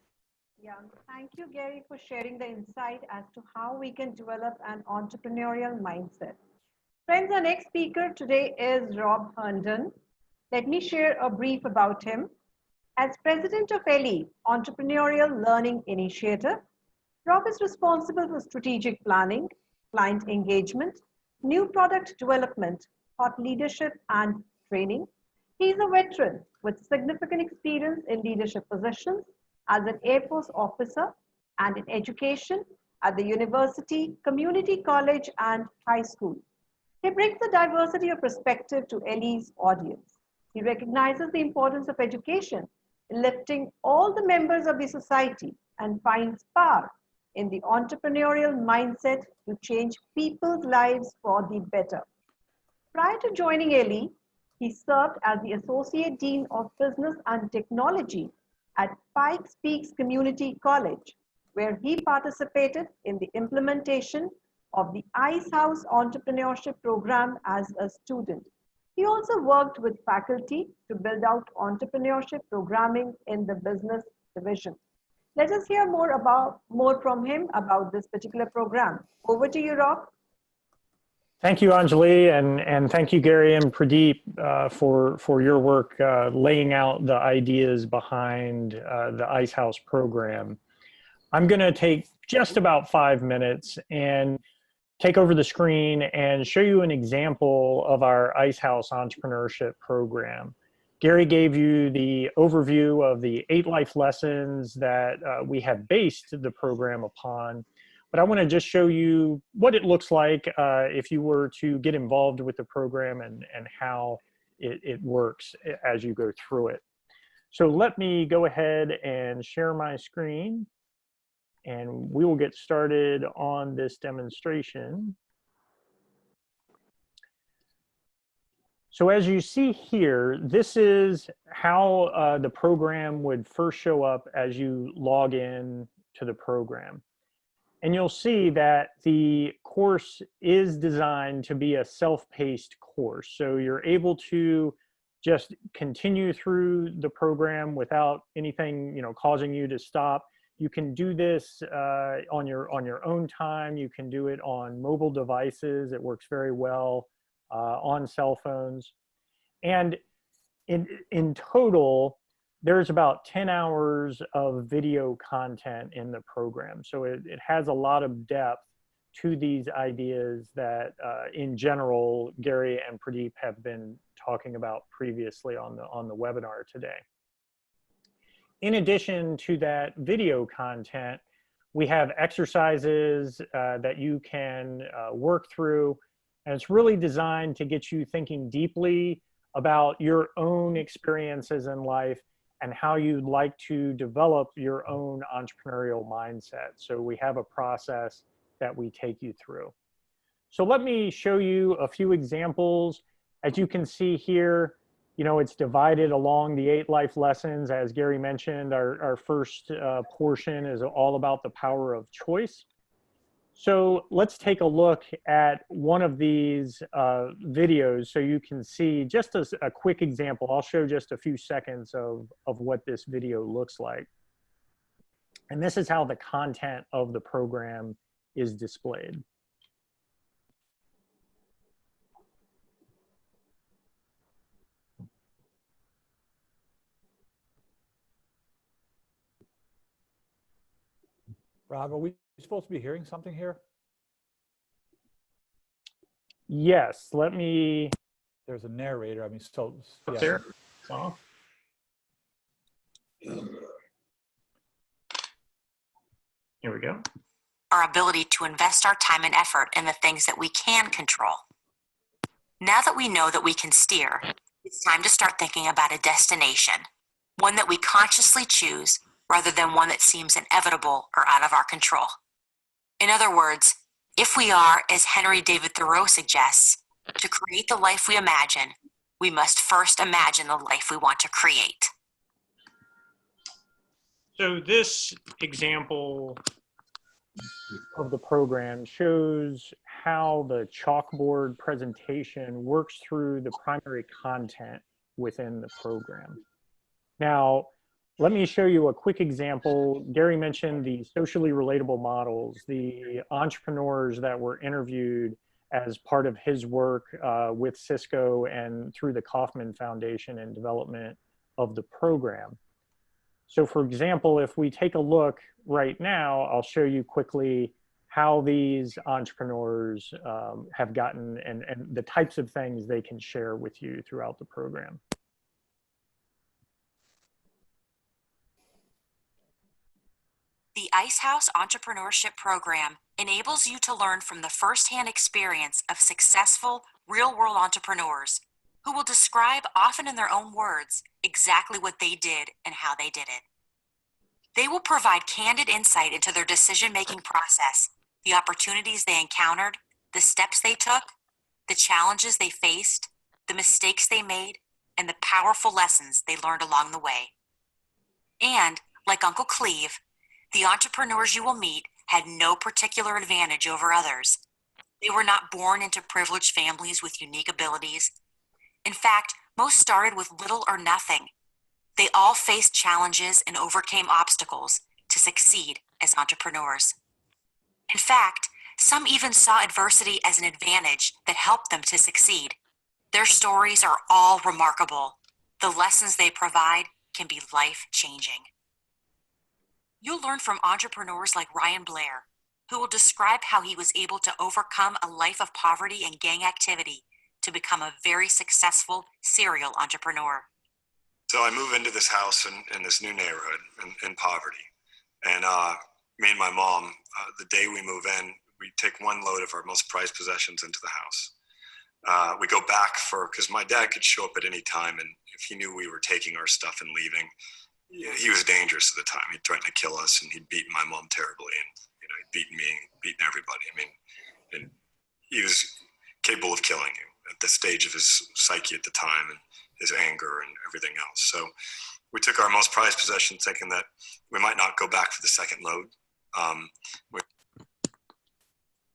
Yeah, thank you, Gary, for sharing the insight as to how we can develop an entrepreneurial mindset. Friends, our next speaker today is Rob Herndon. Let me share a brief about him. As president of LE, Entrepreneurial Learning Initiative, Rob is responsible for strategic planning, client engagement, new product development, thought leadership, and training. He is a veteran with significant experience in leadership positions as an Air Force officer and in education at the university, community college, and high school. He brings a diversity of perspective to LE's audience. He recognizes the importance of education in lifting all the members of the society and finds power in the entrepreneurial mindset to change people's lives for the better. Prior to joining LE, he served as the Associate Dean of Business and Technology at Pikes Peak Community College, where he participated in the implementation of the Ice House Entrepreneurship Program as a student. He also worked with faculty to build out entrepreneurship programming in the business division. Let us hear more from him about this particular program. Over to you, Rob. Thank you, Anjali, and thank you, Gary and Pradeep, for your work laying out the ideas behind the Ice House program. I'm going to take just about 5 minutes and take over the screen and show you an example of our Ice House Entrepreneurship program. Gary gave you the overview of the 8 life lessons that we have based the program upon. But I want to just show you what it looks like if you were to get involved with the program and how it works as you go through it. So let me go ahead and share my screen, and we will get started on this demonstration. So as you see here, this is how the program would first show up as you log in to the program. And you'll see that the course is designed to be a self-paced course. So you're able to just continue through the program without anything, causing you to stop. You can do this on your own time. You can do it on mobile devices. It works very well on cell phones. And in total, there's about 10 hours of video content in the program. So it has a lot of depth to these ideas that in general, Gary and Pradeep have been talking about previously on the webinar today. In addition to that video content, we have exercises that you can work through, and it's really designed to get you thinking deeply about your own experiences in life and how you'd like to develop your own entrepreneurial mindset. So we have a process that we take you through. So let me show you a few examples. As you can see here, it's divided along the 8 life lessons. As Gary mentioned, our first portion is all about the power of choice. So let's take a look at one of these videos so you can see just a quick example. I'll show just a few seconds of what this video looks like. And this is how the content of the program is displayed. Rob, are we supposed to be hearing something here? Yes, let me. There's a narrator. I mean, so yeah. There. Oh. Here we go. Our ability to invest our time and effort in the things that we can control. Now that we know that we can steer, It's time to start thinking about a destination, one that we consciously choose rather than one that seems inevitable or out of our control. In other words, if we are, as Henry David Thoreau suggests, to create the life we imagine, we must first imagine the life we want to create. So this example of the program shows how the chalkboard presentation works through the primary content within the program. Now, let me show you a quick example. Gary mentioned the socially relatable models, the entrepreneurs that were interviewed as part of his work with Cisco and through the Kauffman Foundation and development of the program. So for example, if we take a look right now, I'll show you quickly how these entrepreneurs have gotten and the types of things they can share with you throughout the program. The Ice House Entrepreneurship Program enables you to learn from the firsthand experience of successful, real-world entrepreneurs who will describe, often in their own words, exactly what they did and how they did it. They will provide candid insight into their decision-making process, the opportunities they encountered, the steps they took, the challenges they faced, the mistakes they made, and the powerful lessons they learned along the way. And, like Uncle Cleve, the entrepreneurs you will meet had no particular advantage over others. They were not born into privileged families with unique abilities. In fact, most started with little or nothing. They all faced challenges and overcame obstacles to succeed as entrepreneurs. In fact, some even saw adversity as an advantage that helped them to succeed. Their stories are all remarkable. The lessons they provide can be life-changing. You'll learn from entrepreneurs like Ryan Blair, who will describe how he was able to overcome a life of poverty and gang activity to become a very successful serial entrepreneur. So I move into this house in this new neighborhood in poverty. And me and my mom, the day we move in, we take one load of our most prized possessions into the house. We go back because my dad could show up at any time, and if he knew we were taking our stuff and leaving, he was dangerous at the time. He threatened to kill us, and he'd beaten my mom terribly, and he'd beaten me, beaten everybody. I mean, and he was capable of killing you at the stage of his psyche at the time, and his anger and everything else. So we took our most prized possession, thinking that we might not go back for the second load.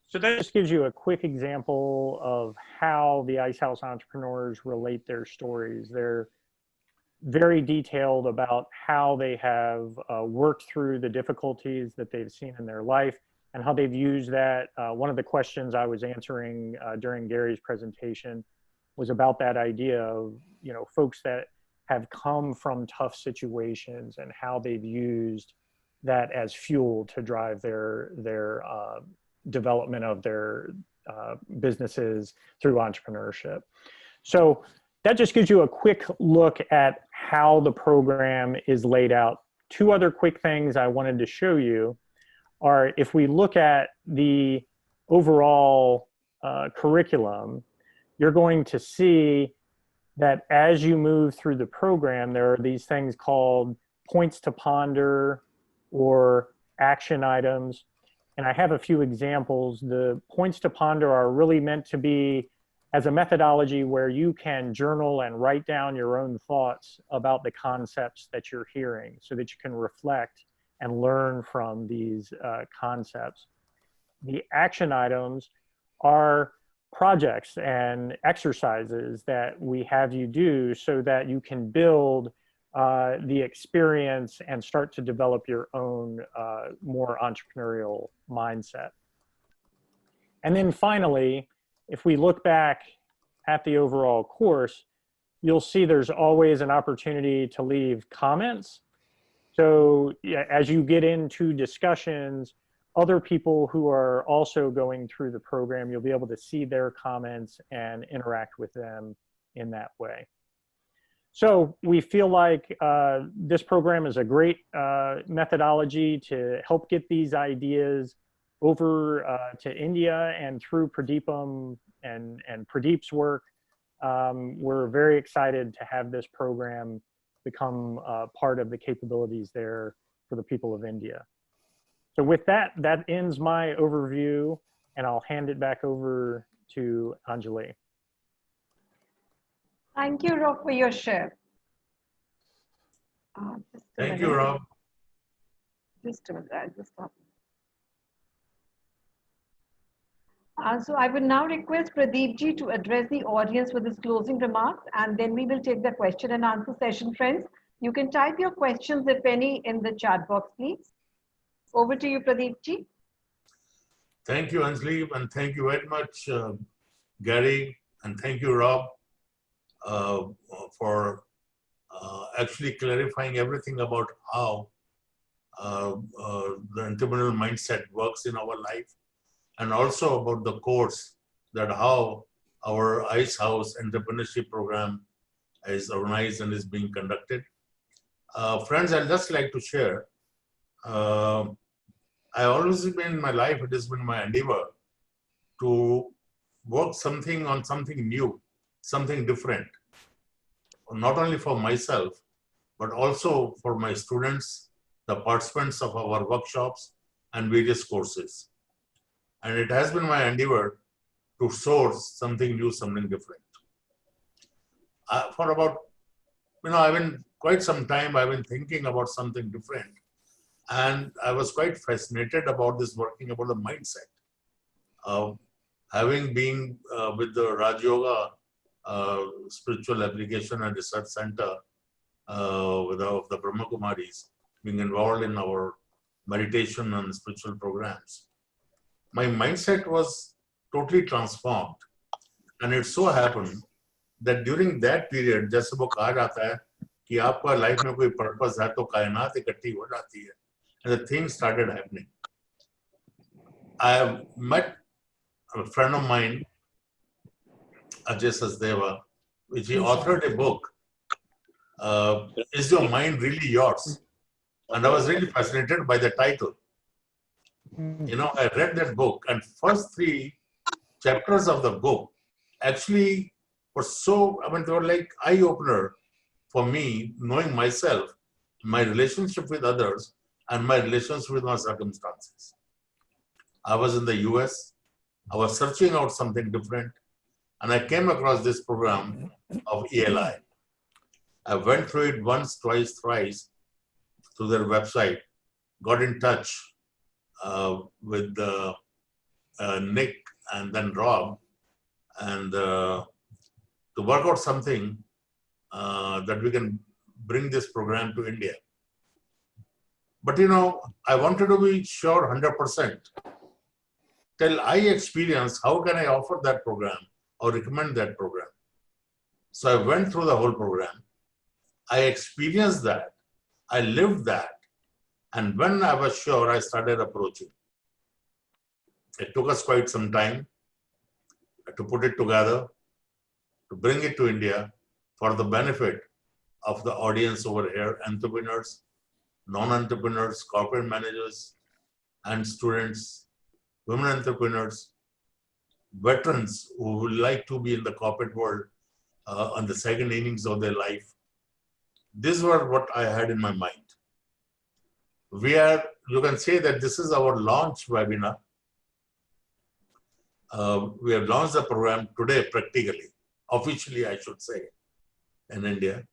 So that just gives you a quick example of how the Ice House entrepreneurs relate their stories. They're very detailed about how they have worked through the difficulties that they've seen in their life and how they've used that. One of the questions I was answering during Gary's presentation was about that idea of, folks that have come from tough situations and how they've used that as fuel to drive their development of their businesses through entrepreneurship. So that just gives you a quick look at how the program is laid out. Two other quick things I wanted to show you are, if we look at the overall curriculum, you're going to see that as you move through the program, there are these things called points to ponder or action items. And I have a few examples. The points to ponder are really meant to be as a methodology where you can journal and write down your own thoughts about the concepts that you're hearing so that you can reflect and learn from these concepts. The action items are projects and exercises that we have you do so that you can build the experience and start to develop your own more entrepreneurial mindset. And then finally, if we look back at the overall course, you'll see there's always an opportunity to leave comments. So as you get into discussions, other people who are also going through the program, you'll be able to see their comments and interact with them in that way. So we feel like this program is a great methodology to help get these ideas over to India and through Pradeepm and Pradeep's work. we're very excited to have this program become part of the capabilities there for the people of India. So with that, that ends my overview, and I'll hand it back over to Anjali. Thank you, Rob, for your share. Thank you, Rob. Just a minute, I'll just stop. So I would now request Pradeep ji to address the audience with his closing remarks, and then we will take the question and answer session, friends. You can type your questions, if any, in the chat box, please. Over to you, Pradeep ji. Thank you, Anjali, and thank you very much, Gary, and thank you, Rob, for actually clarifying everything about how the entrepreneurial mindset works in our life, and also about the course, that how our Ice House entrepreneurship program is organized and is being conducted. Friends, I'd just like to share, I always been in my life, it has been my endeavor to work on something new, something different, not only for myself, but also for my students, the participants of our workshops and various courses. And it has been my endeavor to source something new, something different. For about, I've been quite some time, I've been thinking about something different. And I was quite fascinated about this working about the mindset. Having been with the Raj Yoga Spiritual Application and Research Center of the Brahma Kumaris, being involved in our meditation and spiritual programs, my mindset was totally transformed. And it so happened that during that period, जैसे वो कहा जाता है कि आपका life में कोई purpose है तो कायनात इकट्ठी हो जाती है, and the things started happening. I have met a friend of mine, Ajay Sasdeva, which he authored a book, Is Your Mind Really Yours? And I was really fascinated by the title. I read that book, and first 3 chapters of the book actually were they were like eye-opener for me, knowing myself, my relationship with others, and my relationship with my circumstances. I was in the US, I was searching out something different, and I came across this program of ELI. I went through it once, twice, thrice through their website, got in touch with Nick and then Rob, and to work out something that we can bring this program to India. But I wanted to be sure 100%. Till I experience, how can I offer that program or recommend that program? So I went through the whole program. I experienced that. I lived that. And when I was sure, I started approaching. It took us quite some time to put it together, to bring it to India for the benefit of the audience over here, entrepreneurs, non-entrepreneurs, corporate managers, and students, women entrepreneurs, veterans who would like to be in the corporate world on the second innings of their life. These were what I had in my mind. You can say that this is our launch webinar. We have launched the program today practically, officially I should say, in India.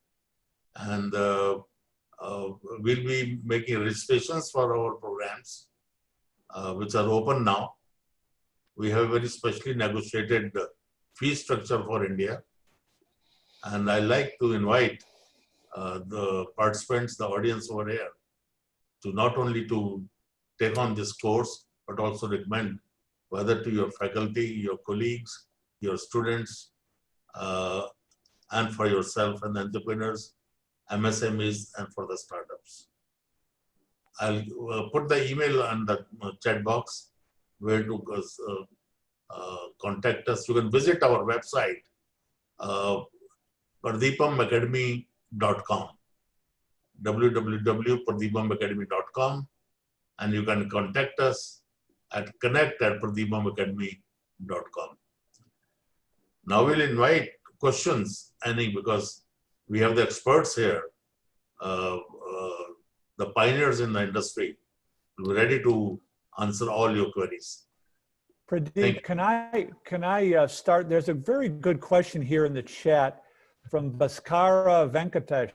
And we'll be making registrations for our programs, which are open now. We have a very specially negotiated fee structure for India. And I like to invite the participants, the audience over here, to not only to take on this course, but also recommend whether to your faculty, your colleagues, your students, and for yourself and the entrepreneurs, MSMEs, and for the startups. I'll put the email on the chat box where to contact us. You can visit our website, pradeepmacademy.com, www.pradeepmacademy.com, and you can contact us at connect@pradeepmacademy.com. Now we'll invite questions any, because we have the experts here, the pioneers in the industry, ready to answer all your queries. Pradeep, can I start? There's a very good question here in the chat from Bhaskara Venkatesh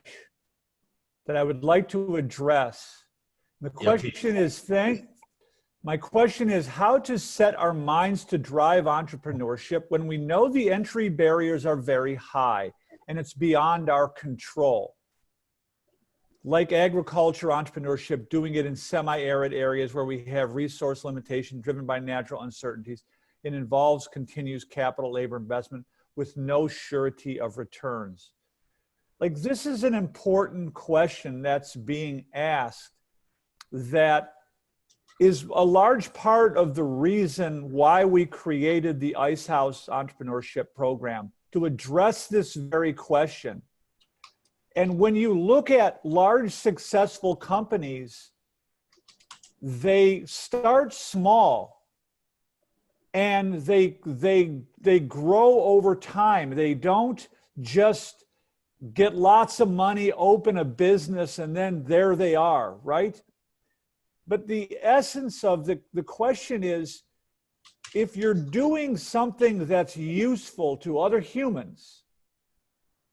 that I would like to address. The question my question is how to set our minds to drive entrepreneurship when we know the entry barriers are very high and it's beyond our control. Like agriculture, entrepreneurship, doing it in semi-arid areas where we have resource limitation driven by natural uncertainties. It involves continuous capital labor investment with no surety of returns. Like, this is an important question that's being asked that is a large part of the reason why we created the Ice House Entrepreneurship Program, to address this very question. And when you look at large successful companies, they start small and they grow over time. They don't just get lots of money, open a business, and then there they are, right? But the essence of the question is, if you're doing something that's useful to other humans,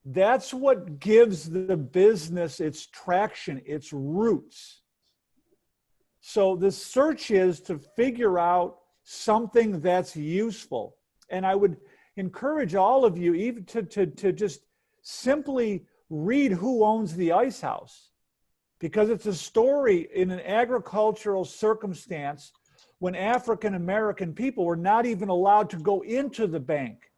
that's what gives the business its traction, its roots. So the search is to figure out something that's useful. And I would encourage all of you even to just simply read Who Owns the Ice House, because it's a story in an agricultural circumstance when African American people were not even allowed to go into the bank.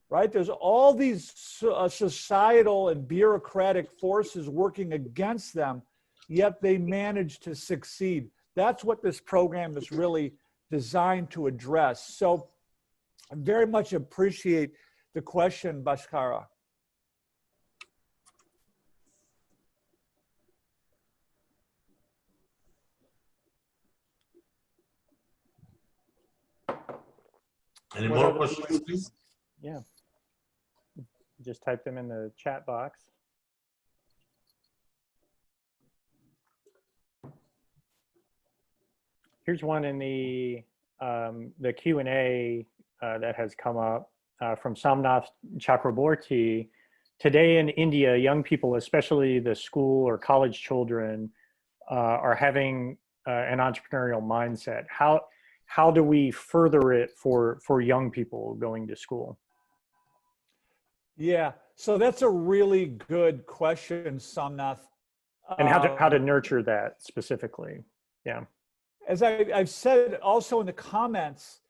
Right? There's all these societal and bureaucratic forces working against them, yet they managed to succeed. That's what this program is really designed to address. So I very much appreciate the question, Bhaskara. Any more questions, please? Yeah. Just type them in the chat box. Here's one in the Q&A that has come up from Somnath Chakraborty. Today in India, young people, especially the school or college children, are having an entrepreneurial mindset. How do we further it for young people going to school? Yeah, so that's a really good question, Somnath. And how to nurture that specifically, yeah. As I've said also in the comments,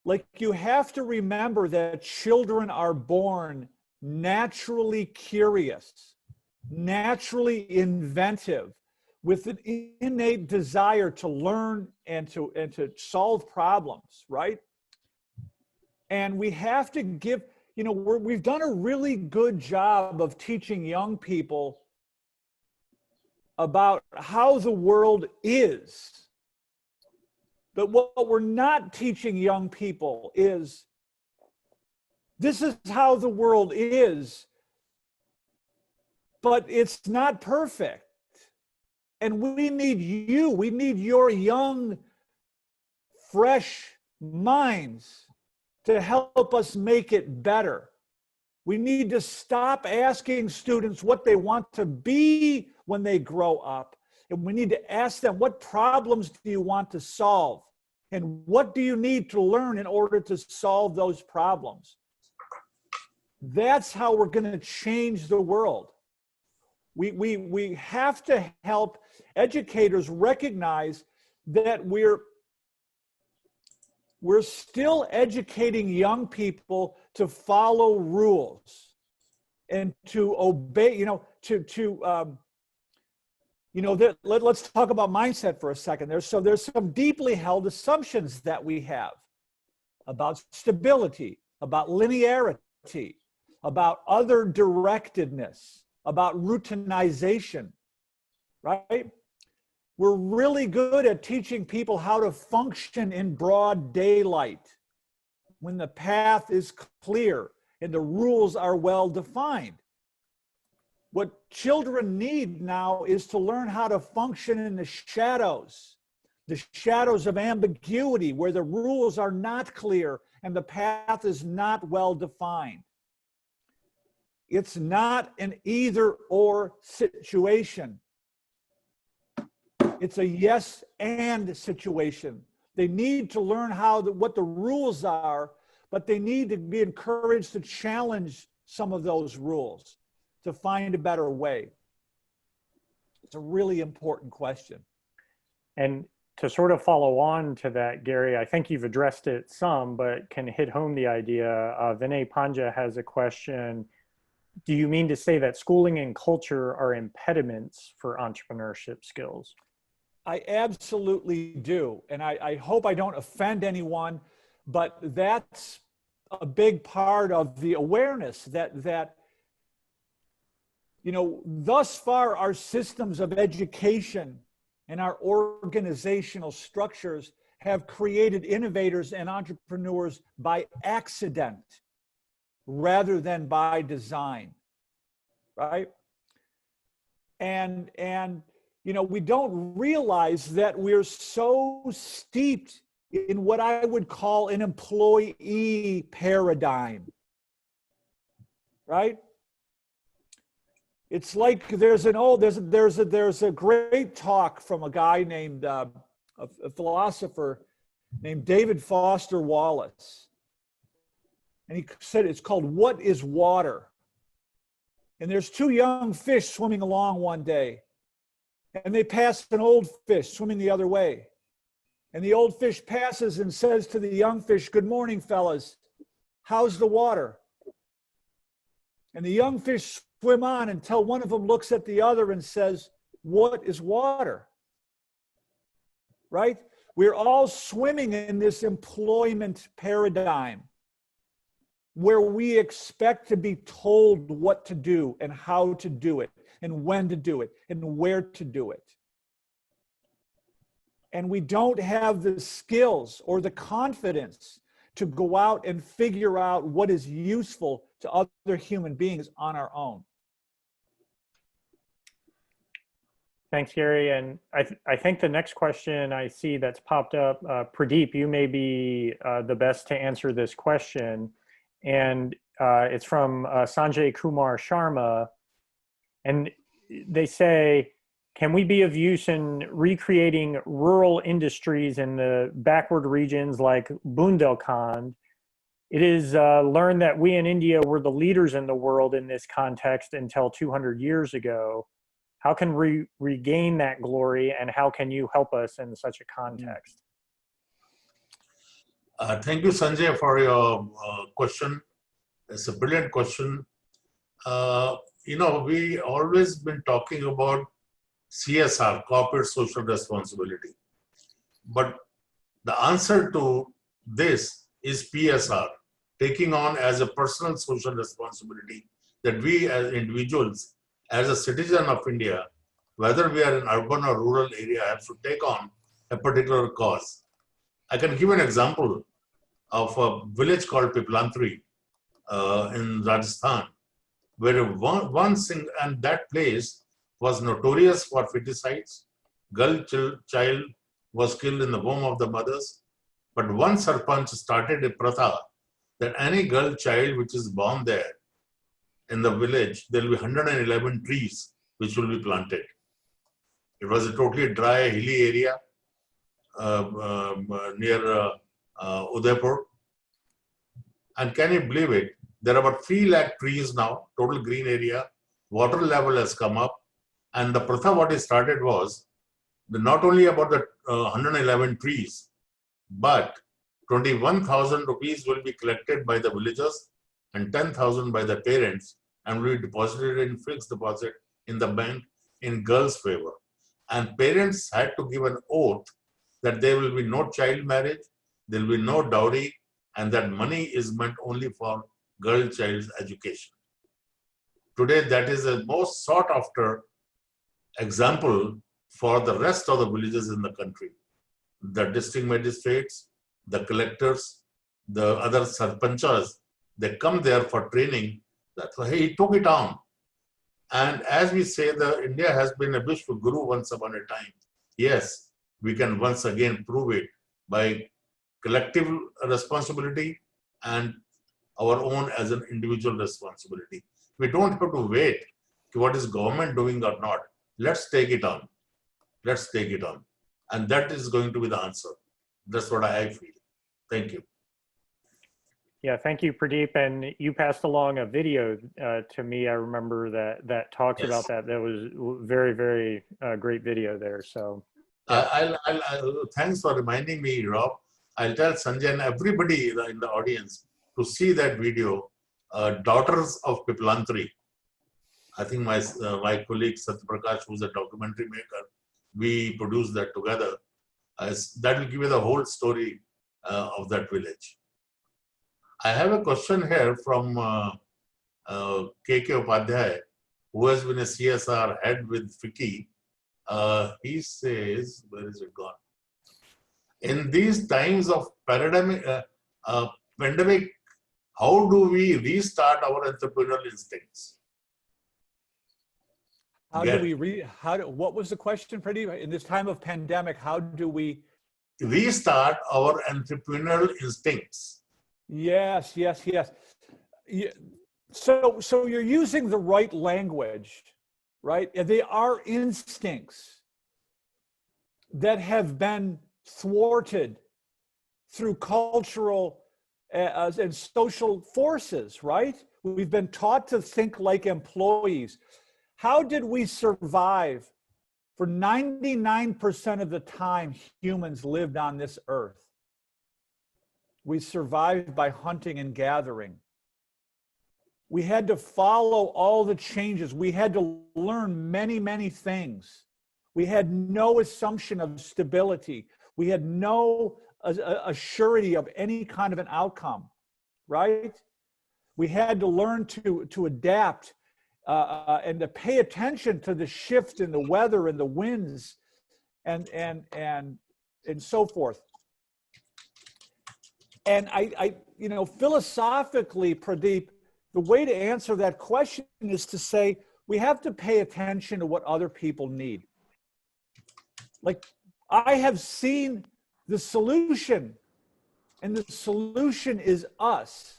like, you have to remember that children are born naturally curious, naturally inventive, with an innate desire to learn and to solve problems, right? And we have to give, you know, we've done a really good job of teaching young people about how the world is. But what we're not teaching young people is, this is how the world is, but it's not perfect. And we need you, we need your young, fresh minds to help us make it better. We need to stop asking students what they want to be when they grow up. And we need to ask them, what problems do you want to solve? And what do you need to learn in order to solve those problems? That's how we're going to change the world. We have to help educators recognize that we're still educating young people to follow rules and to obey, let's talk about mindset for a second. There's some deeply held assumptions that we have about stability, about linearity, about other directedness, about routinization, right? We're really good at teaching people how to function in broad daylight when the path is clear and the rules are well defined. What children need now is to learn how to function in the shadows of ambiguity, where the rules are not clear and the path is not well defined. It's not an either-or situation. It's a yes and situation. They need to learn what the rules are, but they need to be encouraged to challenge some of those rules to find a better way. It's a really important question. And to sort of follow on to that, Gary, I think you've addressed it some, but can hit home the idea. Vinay Panja has a question. Do you mean to say that schooling and culture are impediments for entrepreneurship skills? I absolutely do. And I hope I don't offend anyone, but that's a big part of the awareness that you know, thus far our systems of education and our organizational structures have created innovators and entrepreneurs by accident rather than by design, right? And you know, we don't realize that we're so steeped in what I would call an employee paradigm, right? It's like there's a great talk from a guy named a philosopher named David Foster Wallace, and he said it's called "What is Water?" And there's two young fish swimming along one day, and they pass an old fish swimming the other way, and the old fish passes and says to the young fish, "Good morning, fellas. How's the water?" And the young fish swim on until one of them looks at the other and says, "What is water?" Right? We're all swimming in this employment paradigm where we expect to be told what to do and how to do it and when to do it and where to do it. And we don't have the skills or the confidence to go out and figure out what is useful to other human beings on our own. Thanks, Gary. And I think the next question I see that's popped up, Pradeep, you may be the best to answer this question. And it's from Sanjay Kumar Sharma. And they say, can we be of use in recreating rural industries in the backward regions like Bundelkhand? It is learned that we in India were the leaders in the world in this context until 200 years ago. How can we regain that glory, and how can you help us in such a context? Thank you, Sanjay, for your question. It's a brilliant question. You know, we always been talking about CSR, corporate social responsibility. But the answer to this is PSR, taking on as a personal social responsibility that we as individuals, as a citizen of India, whether we are in urban or rural area, have to take on a particular cause. I can give an example of a village called Piplantri in Rajasthan, where and that place was notorious for feticides. Girl child was killed in the womb of the mothers. But one sarpanch started a pratha that any girl child which is born there in the village, there will be 111 trees which will be planted. It was a totally dry, hilly area near Udaipur. And can you believe it? There are about 3 lakh trees now, total green area. Water level has come up. And the pratha what he started was not only about the 111 trees, but 21,000 rupees will be collected by the villagers and 10,000 by the parents, and will be deposited in fixed deposit in the bank in girls' favor. And parents had to give an oath that there will be no child marriage, there will be no dowry, and that money is meant only for girl child's education. Today, that is the most sought after example for the rest of the villages in the country. The district magistrates, the collectors, the other sarpanchas, They come there for training. That's why he took it on. And as we say, India has been a Vishwa Guru once upon a time. Yes, we can once again prove it by collective responsibility and our own as an individual responsibility. We don't have to wait what is government doing or not. Let's take it on. Let's take it on. And that is going to be the answer. That's what I feel. Thank you. Yeah, thank you, Pradeep. And you passed along a video to me. I remember that talks Yes. about that. That was very, very great video there. So yeah. Thanks for reminding me, Rob. I'll tell Sanjay and everybody in the audience to see that video, Daughters of Pipalantri. I think my colleague Satyaprakash, who's a documentary maker, we produced that together. That will give you the whole story of that village. I have a question here from KK Upadhyay, who has been a CSR head with FICCI. He says, where is it gone? In these times of pandemic, how do we restart our entrepreneurial instincts? What was the question, Pradeep? In this time of pandemic, how do we restart our entrepreneurial instincts? Yes. So you're using the right language, right? They are instincts that have been thwarted through cultural and social forces, right? We've been taught to think like employees. How did we survive? For 99% of the time humans lived on this earth, we survived by hunting and gathering. We had to follow all the changes. We had to learn many, many things. We had no assumption of stability. We had no assurity of any kind of an outcome, right? We had to learn to adapt and to pay attention to the shift in the weather and the winds and so forth. And I philosophically, Pradeep, the way to answer that question is to say, we have to pay attention to what other people need. Like, I have seen the solution, and the solution is us.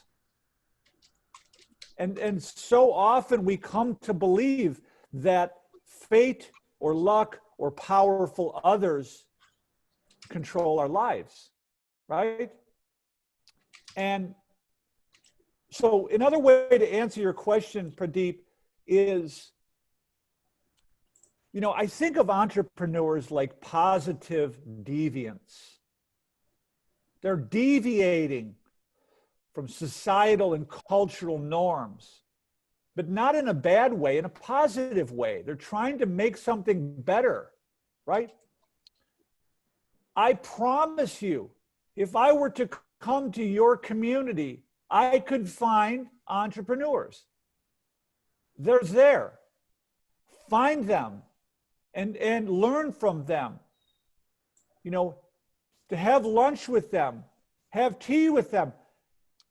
And so often we come to believe that fate or luck or powerful others control our lives, right? And so another way to answer your question, Pradeep, is, I think of entrepreneurs like positive deviants. They're deviating from societal and cultural norms, but not in a bad way, in a positive way. They're trying to make something better, right? I promise you, if I were to come to your community, I could find entrepreneurs. They're there. Find them and learn from them. To have lunch with them, have tea with them.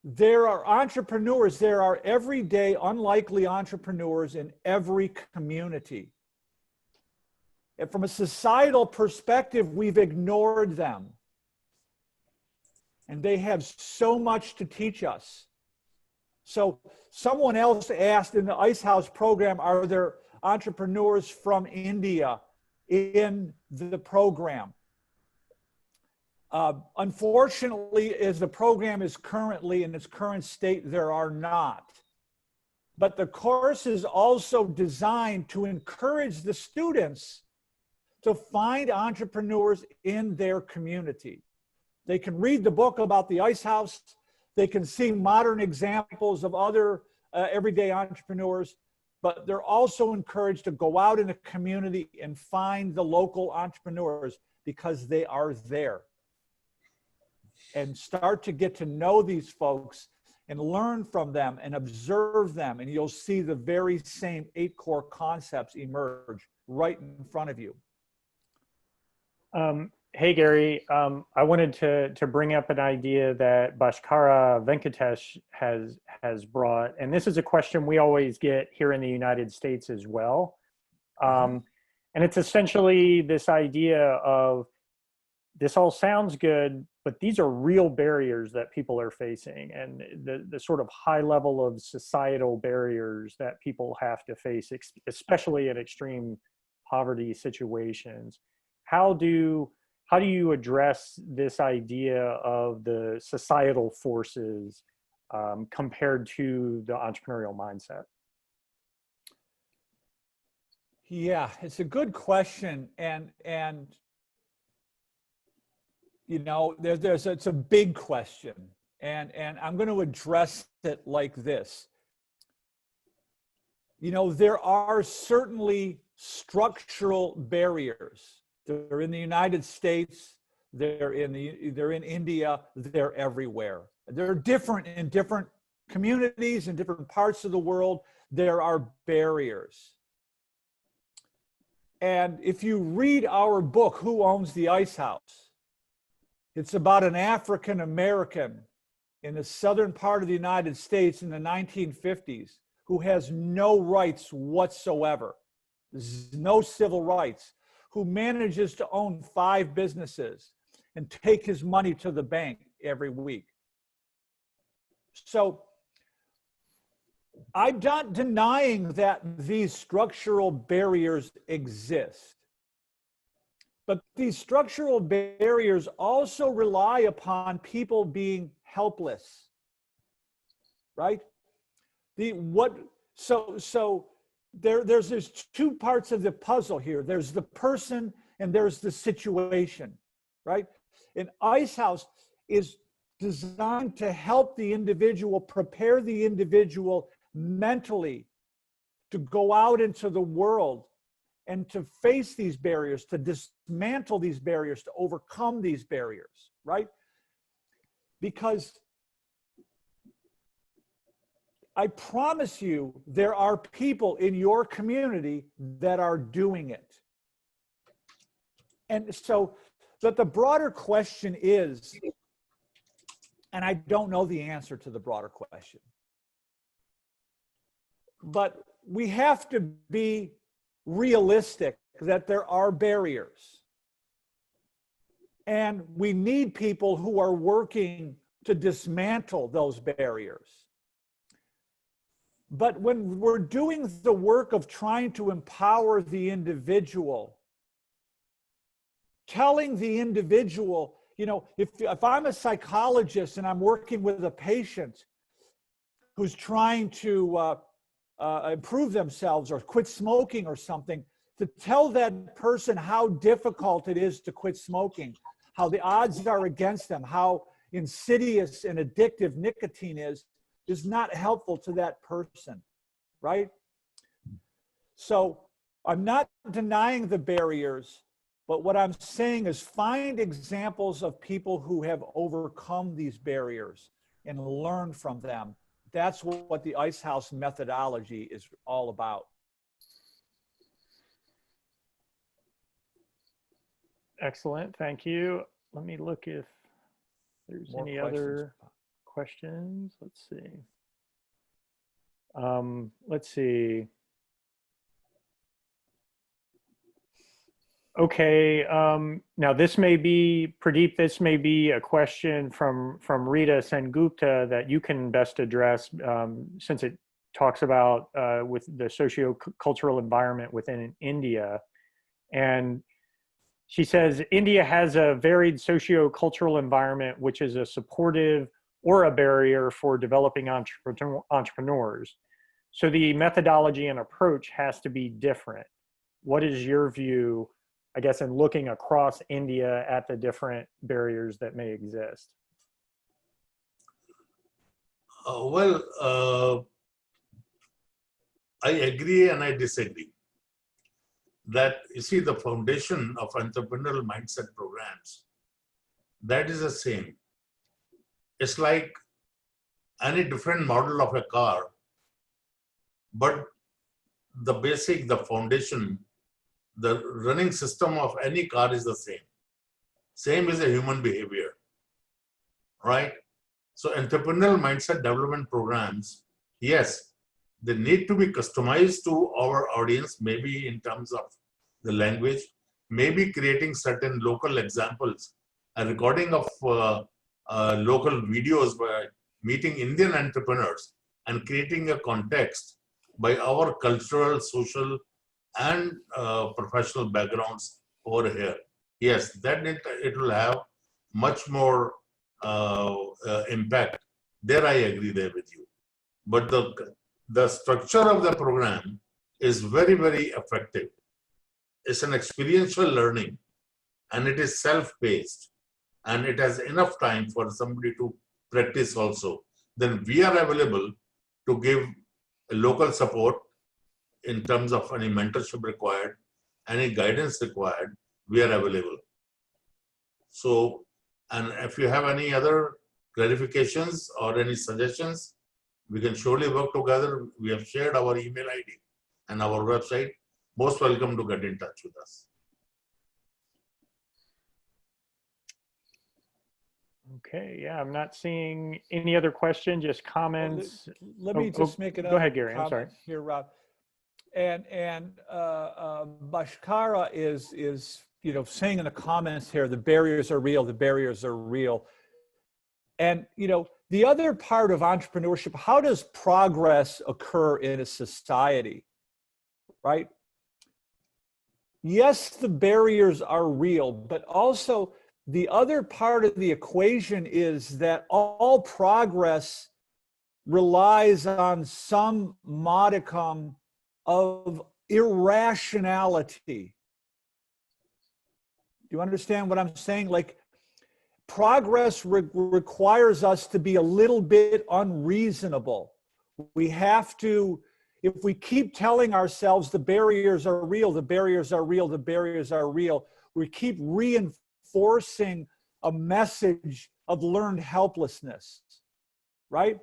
There are entrepreneurs, there are everyday unlikely entrepreneurs in every community. And from a societal perspective, we've ignored them. And they have so much to teach us. So someone else asked in the Ice House program, are there entrepreneurs from India in the program? Unfortunately, as the program is currently in its current state, there are not. But the course is also designed to encourage the students to find entrepreneurs in their community. They can read the book about the Ice House. They can see modern examples of other everyday entrepreneurs, but they're also encouraged to go out in the community and find the local entrepreneurs because they are there. And start to get to know these folks and learn from them and observe them, and you'll see the very same 8 core concepts emerge right in front of you. Hey, Gary, I wanted to bring up an idea that Bhaskara Venkatesh has brought, and this is a question we always get here in the United States as well. And it's essentially this idea of, this all sounds good, but these are real barriers that people are facing, and the sort of high level of societal barriers that people have to face, especially in extreme poverty situations. How do you address this idea of the societal forces compared to the entrepreneurial mindset? Yeah, it's a good question, and you know, it's a big question, and I'm going to address it like this. You know, there are certainly structural barriers. They're in the United States, they're in India, they're everywhere. They're different in different communities, in different parts of the world. There are barriers. And if you read our book, Who Owns the Ice House? It's about an African American in the southern part of the United States in the 1950s who has no rights whatsoever, no civil rights, who manages to own 5 businesses and take his money to the bank every week. So I'm not denying that these structural barriers exist. But these structural barriers also rely upon people being helpless, right? So there's 2 parts of the puzzle here. There's the person and there's the situation, right? An ice house is designed to help the individual, prepare the individual mentally to go out into the world and to face these barriers, to dismantle these barriers, to overcome these barriers, right? Because I promise you, there are people in your community that are doing it. And so, but the broader question is, and I don't know the answer to the broader question, but we have to be realistic that there are barriers. And we need people who are working to dismantle those barriers. But when we're doing the work of trying to empower the individual, telling the individual, you know, if I'm a psychologist and I'm working with a patient who's trying to improve themselves or quit smoking or something, to tell that person how difficult it is to quit smoking, how the odds are against them, how insidious and addictive nicotine is not helpful to that person, right? So I'm not denying the barriers, but what I'm saying is find examples of people who have overcome these barriers and learn from them. That's what the Ice House methodology is all about. Excellent, thank you. Let me look if there's any other questions. Let's see. Okay, now this may be, Pradeep, this may be a question from Rita Sengupta that you can best address, since it talks about with the socio-cultural environment within India. And she says, India has a varied socio-cultural environment, which is a supportive or a barrier for developing entrepreneurs. So the methodology and approach has to be different. What is your view, I guess, in looking across India at the different barriers that may exist? I agree and I disagree. That, you see, the foundation of entrepreneurial mindset programs, that is the same. It's like any different model of a car, but the basic, the foundation, the running system of any car is the same. Same is a human behavior, right? So entrepreneurial mindset development programs, yes, they need to be customized to our audience, maybe in terms of the language, maybe creating certain local examples, a recording of local videos by meeting Indian entrepreneurs and creating a context by our cultural, social, and professional backgrounds over here. Yes, then it will have much more impact. There I agree there with you. But the structure of the program is very, very effective. It's an experiential learning, and it is self-paced, and it has enough time for somebody to practice also. Then we are available to give local support in terms of any mentorship required, any guidance required, we are available. So, and if you have any other clarifications or any suggestions, we can surely work together. We have shared our email ID and our website. Most welcome to get in touch with us. Okay, yeah, I'm not seeing any other questions, just comments. Let me just make Go ahead, Gary. I'm sorry. Here, Rob. And Bhaskara is saying in the comments here, the barriers are real, the barriers are real. And the other part of entrepreneurship, how does progress occur in a society, right? Yes, the barriers are real, but also the other part of the equation is that all progress relies on some modicum of irrationality. Do you understand what I'm saying? Like, progress requires us to be a little bit unreasonable. We have to, if we keep telling ourselves the barriers are real, the barriers are real, the barriers are real, we keep reinforcing a message of learned helplessness, right?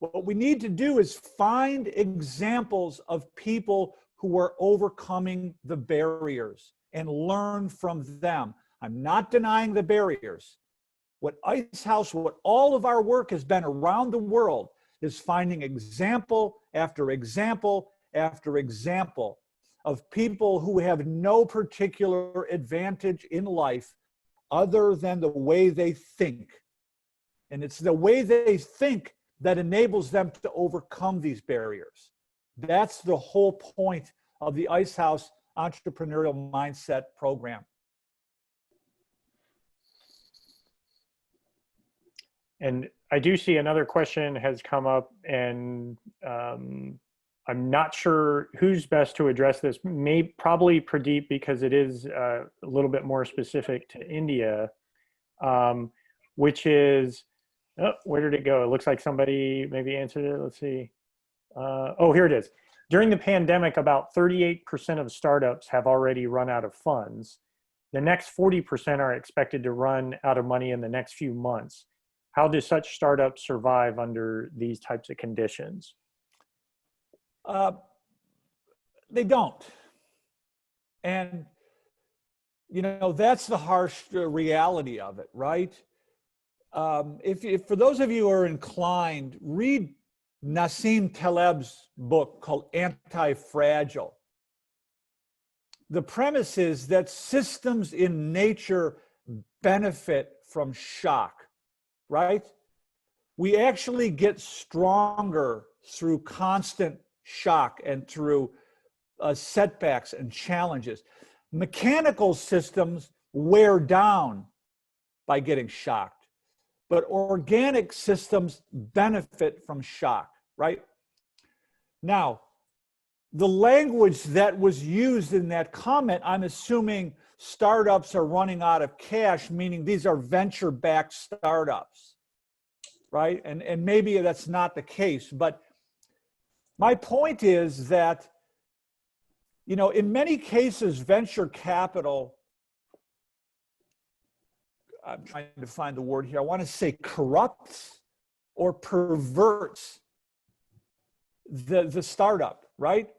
What we need to do is find examples of people who are overcoming the barriers and learn from them. I'm not denying the barriers. What Ice House, what all of our work has been around the world is finding example after example after example of people who have no particular advantage in life other than the way they think. And it's the way they think that enables them to overcome these barriers. That's the whole point of the Ice House Entrepreneurial Mindset Program. And I do see another question has come up, and I'm not sure who's best to address this. Probably Pradeep, because it is a little bit more specific to India, which is, oh, where did it go? It looks like somebody maybe answered it. Let's see. Oh, here it is. During the pandemic, about 38% of startups have already run out of funds. The next 40% are expected to run out of money in the next few months. How do such startups survive under these types of conditions? They don't. And, that's the harsh reality of it, right? If for those of you who are inclined, read Nassim Taleb's book called Anti-Fragile. The premise is that systems in nature benefit from shock, right? We actually get stronger through constant shock and through setbacks and challenges. Mechanical systems wear down by getting shocked, but organic systems benefit from shock, right? Now, the language that was used in that comment, I'm assuming startups are running out of cash, meaning these are venture-backed startups, right? And maybe that's not the case, but my point is that, in many cases, venture capital, I'm trying to find the word here, I want to say corrupts or perverts the startup, right?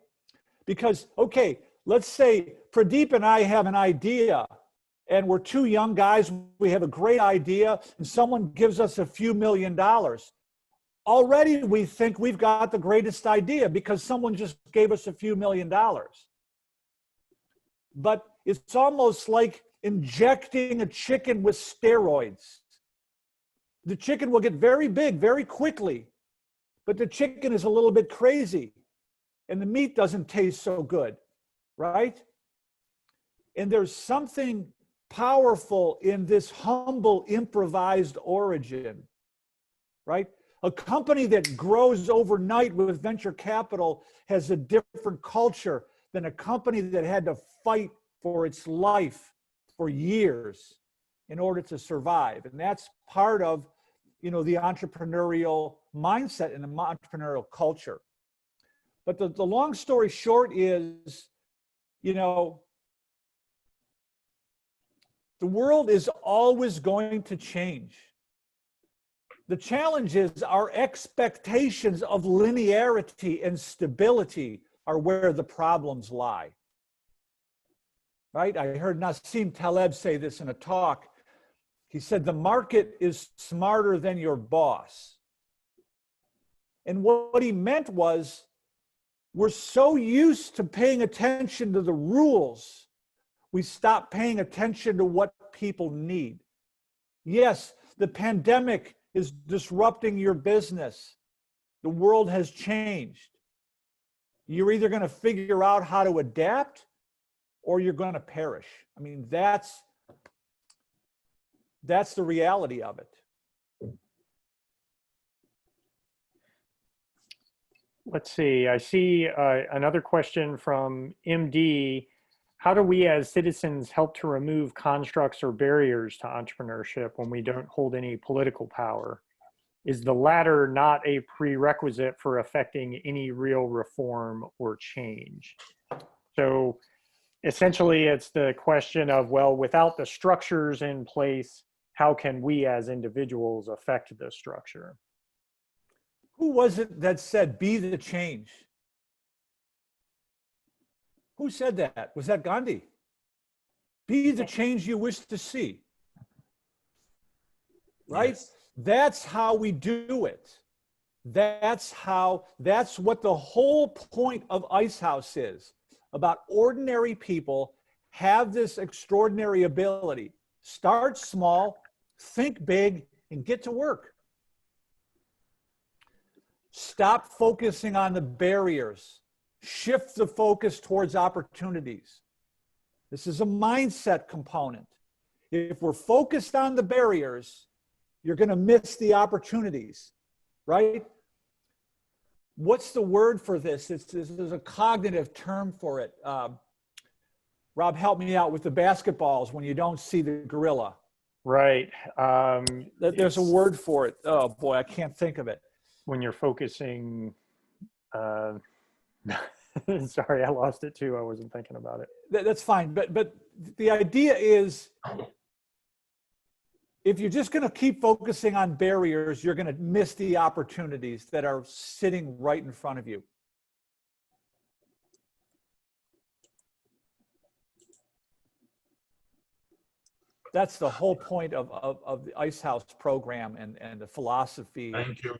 Because, okay, let's say Pradeep and I have an idea and we're two young guys, we have a great idea, and someone gives us a few $1 million. Already we think we've got the greatest idea because someone just gave us a few $1 million. But it's almost like injecting a chicken with steroids. The chicken will get very big very quickly, but the chicken is a little bit crazy and the meat doesn't taste so good, right? And there's something powerful in this humble, improvised origin, right? A company that grows overnight with venture capital has a different culture than a company that had to fight for its life for years in order to survive. And that's part of, the entrepreneurial mindset and the entrepreneurial culture. But the long story short is, the world is always going to change. The challenge is our expectations of linearity and stability are where the problems lie. Right? I heard Nassim Taleb say this in a talk. He said, the market is smarter than your boss. And what he meant was, we're so used to paying attention to the rules, we stop paying attention to what people need. Yes, the pandemic is disrupting your business. The world has changed. You're either going to figure out how to adapt or you're going to perish. I mean, that's the reality of it. Let's see. I see another question from MD. How do we as citizens help to remove constructs or barriers to entrepreneurship when we don't hold any political power? Is the latter not a prerequisite for affecting any real reform or change? So essentially, it's the question of, well, without the structures in place, how can we as individuals affect the structure? Who was it that said, be the change? Who said that? Was that Gandhi? Be the change you wish to see. Right? Yes. That's how we do it. That's what the whole point of Ice House is. About ordinary people have this extraordinary ability. Start small, think big, and get to work. Stop focusing on the barriers. Shift the focus towards opportunities. This is a mindset component. If we're focused on the barriers, you're going to miss the opportunities, right? What's the word for this? There's a cognitive term for it. Rob, help me out with the basketballs when you don't see the gorilla. Right. There's a word for it. Oh boy, I can't think of it. When you're focusing, sorry, I lost it too. I wasn't thinking about it. That's fine. But the idea is, if you're just going to keep focusing on barriers, you're going to miss the opportunities that are sitting right in front of you. That's the whole point of the Ice House program and the philosophy. Thank you.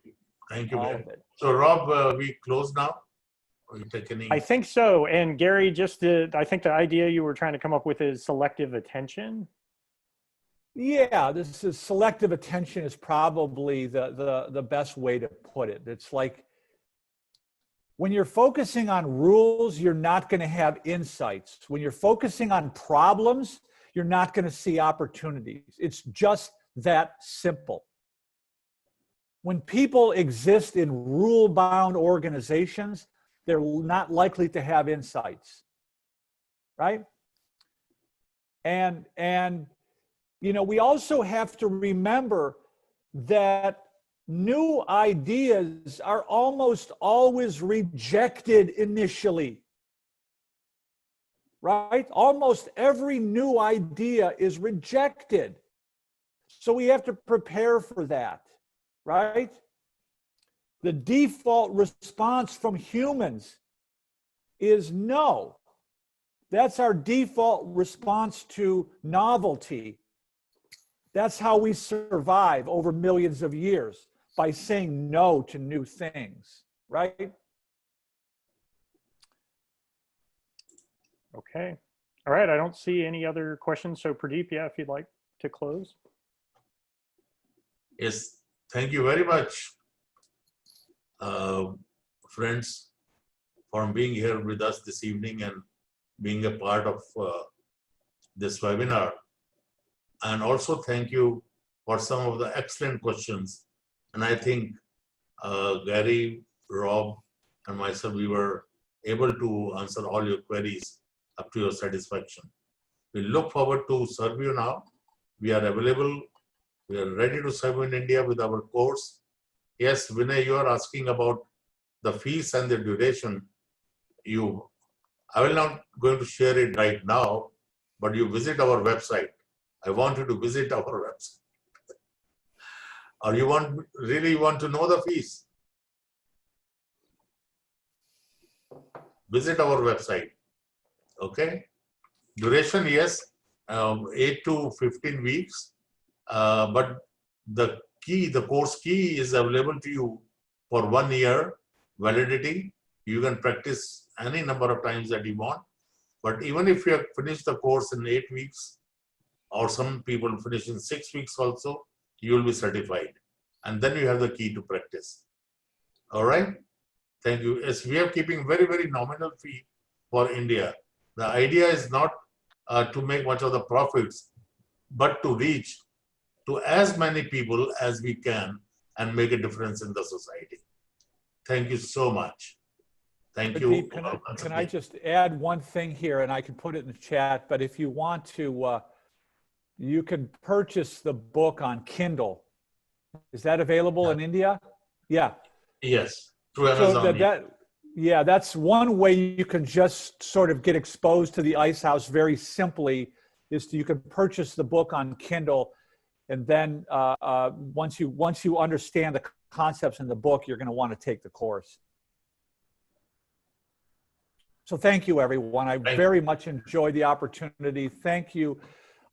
Thank you. So Rob, we close now? Or you take any? I think so. And Gary, I think the idea you were trying to come up with is selective attention. Yeah, this is selective attention is probably the best way to put it. It's like when you're focusing on rules, you're not going to have insights. When you're focusing on problems, you're not going to see opportunities. It's just that simple. When people exist in rule-bound organizations, they're not likely to have insights, right? And we also have to remember that new ideas are almost always rejected initially, right? Almost every new idea is rejected. So we have to prepare for that, right? The default response from humans is no. That's our default response to novelty. That's how we survive over millions of years, by saying no to new things, right? Okay. All right. I don't see any other questions. So Pradeep, yeah, if you'd like to close. Yes, thank you very much, friends, for being here with us this evening and being a part of this webinar. And also thank you for some of the excellent questions. And I think Gary, Rob, and myself, we were able to answer all your queries up to your satisfaction. We look forward to serve you now. We are available. We are ready to serve in India with our course. Yes, Vinay, you are asking about the fees and the duration. I will not going to share it right now, but you visit our website. I want you to visit our website. Or you really want to know the fees? Visit our website. Okay. Duration, yes, 8 to 15 weeks. But the course key is available to you for 1 year validity. You can practice any number of times that you want. But even if you have finished the course in 8 weeks, or some people finish in 6 weeks also, you will be certified. And then you have the key to practice. All right. Thank you. Yes, we are keeping very, very nominal fee for India. The idea is not to make much of the profits, but to reach to as many people as we can and make a difference in the society. Thank you so much. Thank you. Can I just add one thing here, and I can put it in the chat, but if you want to, you can purchase the book on Kindle. Is that available in India? Yeah. Yes, through Amazon. So that's one way you can just sort of get exposed to the Ice House very simply, is you can purchase the book on Kindle, and then once you understand the concepts in the book, you're going to want to take the course. So thank you, everyone. I very much enjoyed the opportunity. Thank you,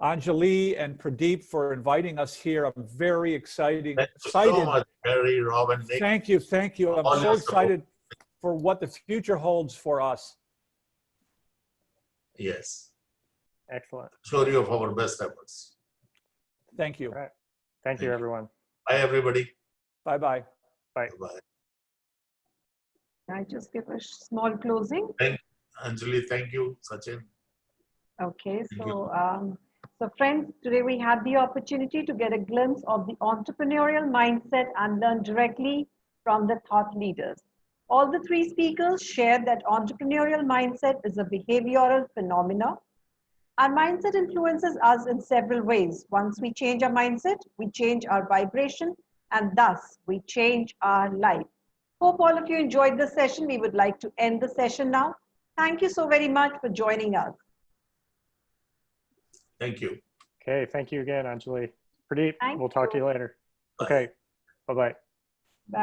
Anjali and Pradeep, for inviting us here. I'm very excited. Thank you so much, Barry, Rob, and Nick. Thank you. Thank you. I'm so excited for what the future holds for us. Yes. Excellent. Sure, you of our best efforts. Thank you. All right. Thank you, everyone. Bye, everybody. Bye-bye. Bye. Bye. Can I just give a small closing? Thank you, Anjali. Thank you, Sachin. Okay, so friends, today we had the opportunity to get a glimpse of the entrepreneurial mindset and learn directly from the thought leaders. All the three speakers shared that entrepreneurial mindset is a behavioral phenomena. Our mindset influences us in several ways. Once we change our mindset, we change our vibration, and thus we change our life. Hope all of you enjoyed this session. We would like to end the session now. Thank you so very much for joining us. Thank you. Okay. Thank you again, Anjali. Pradeep, we'll talk to you later. Bye. Okay. Bye-bye. Bye.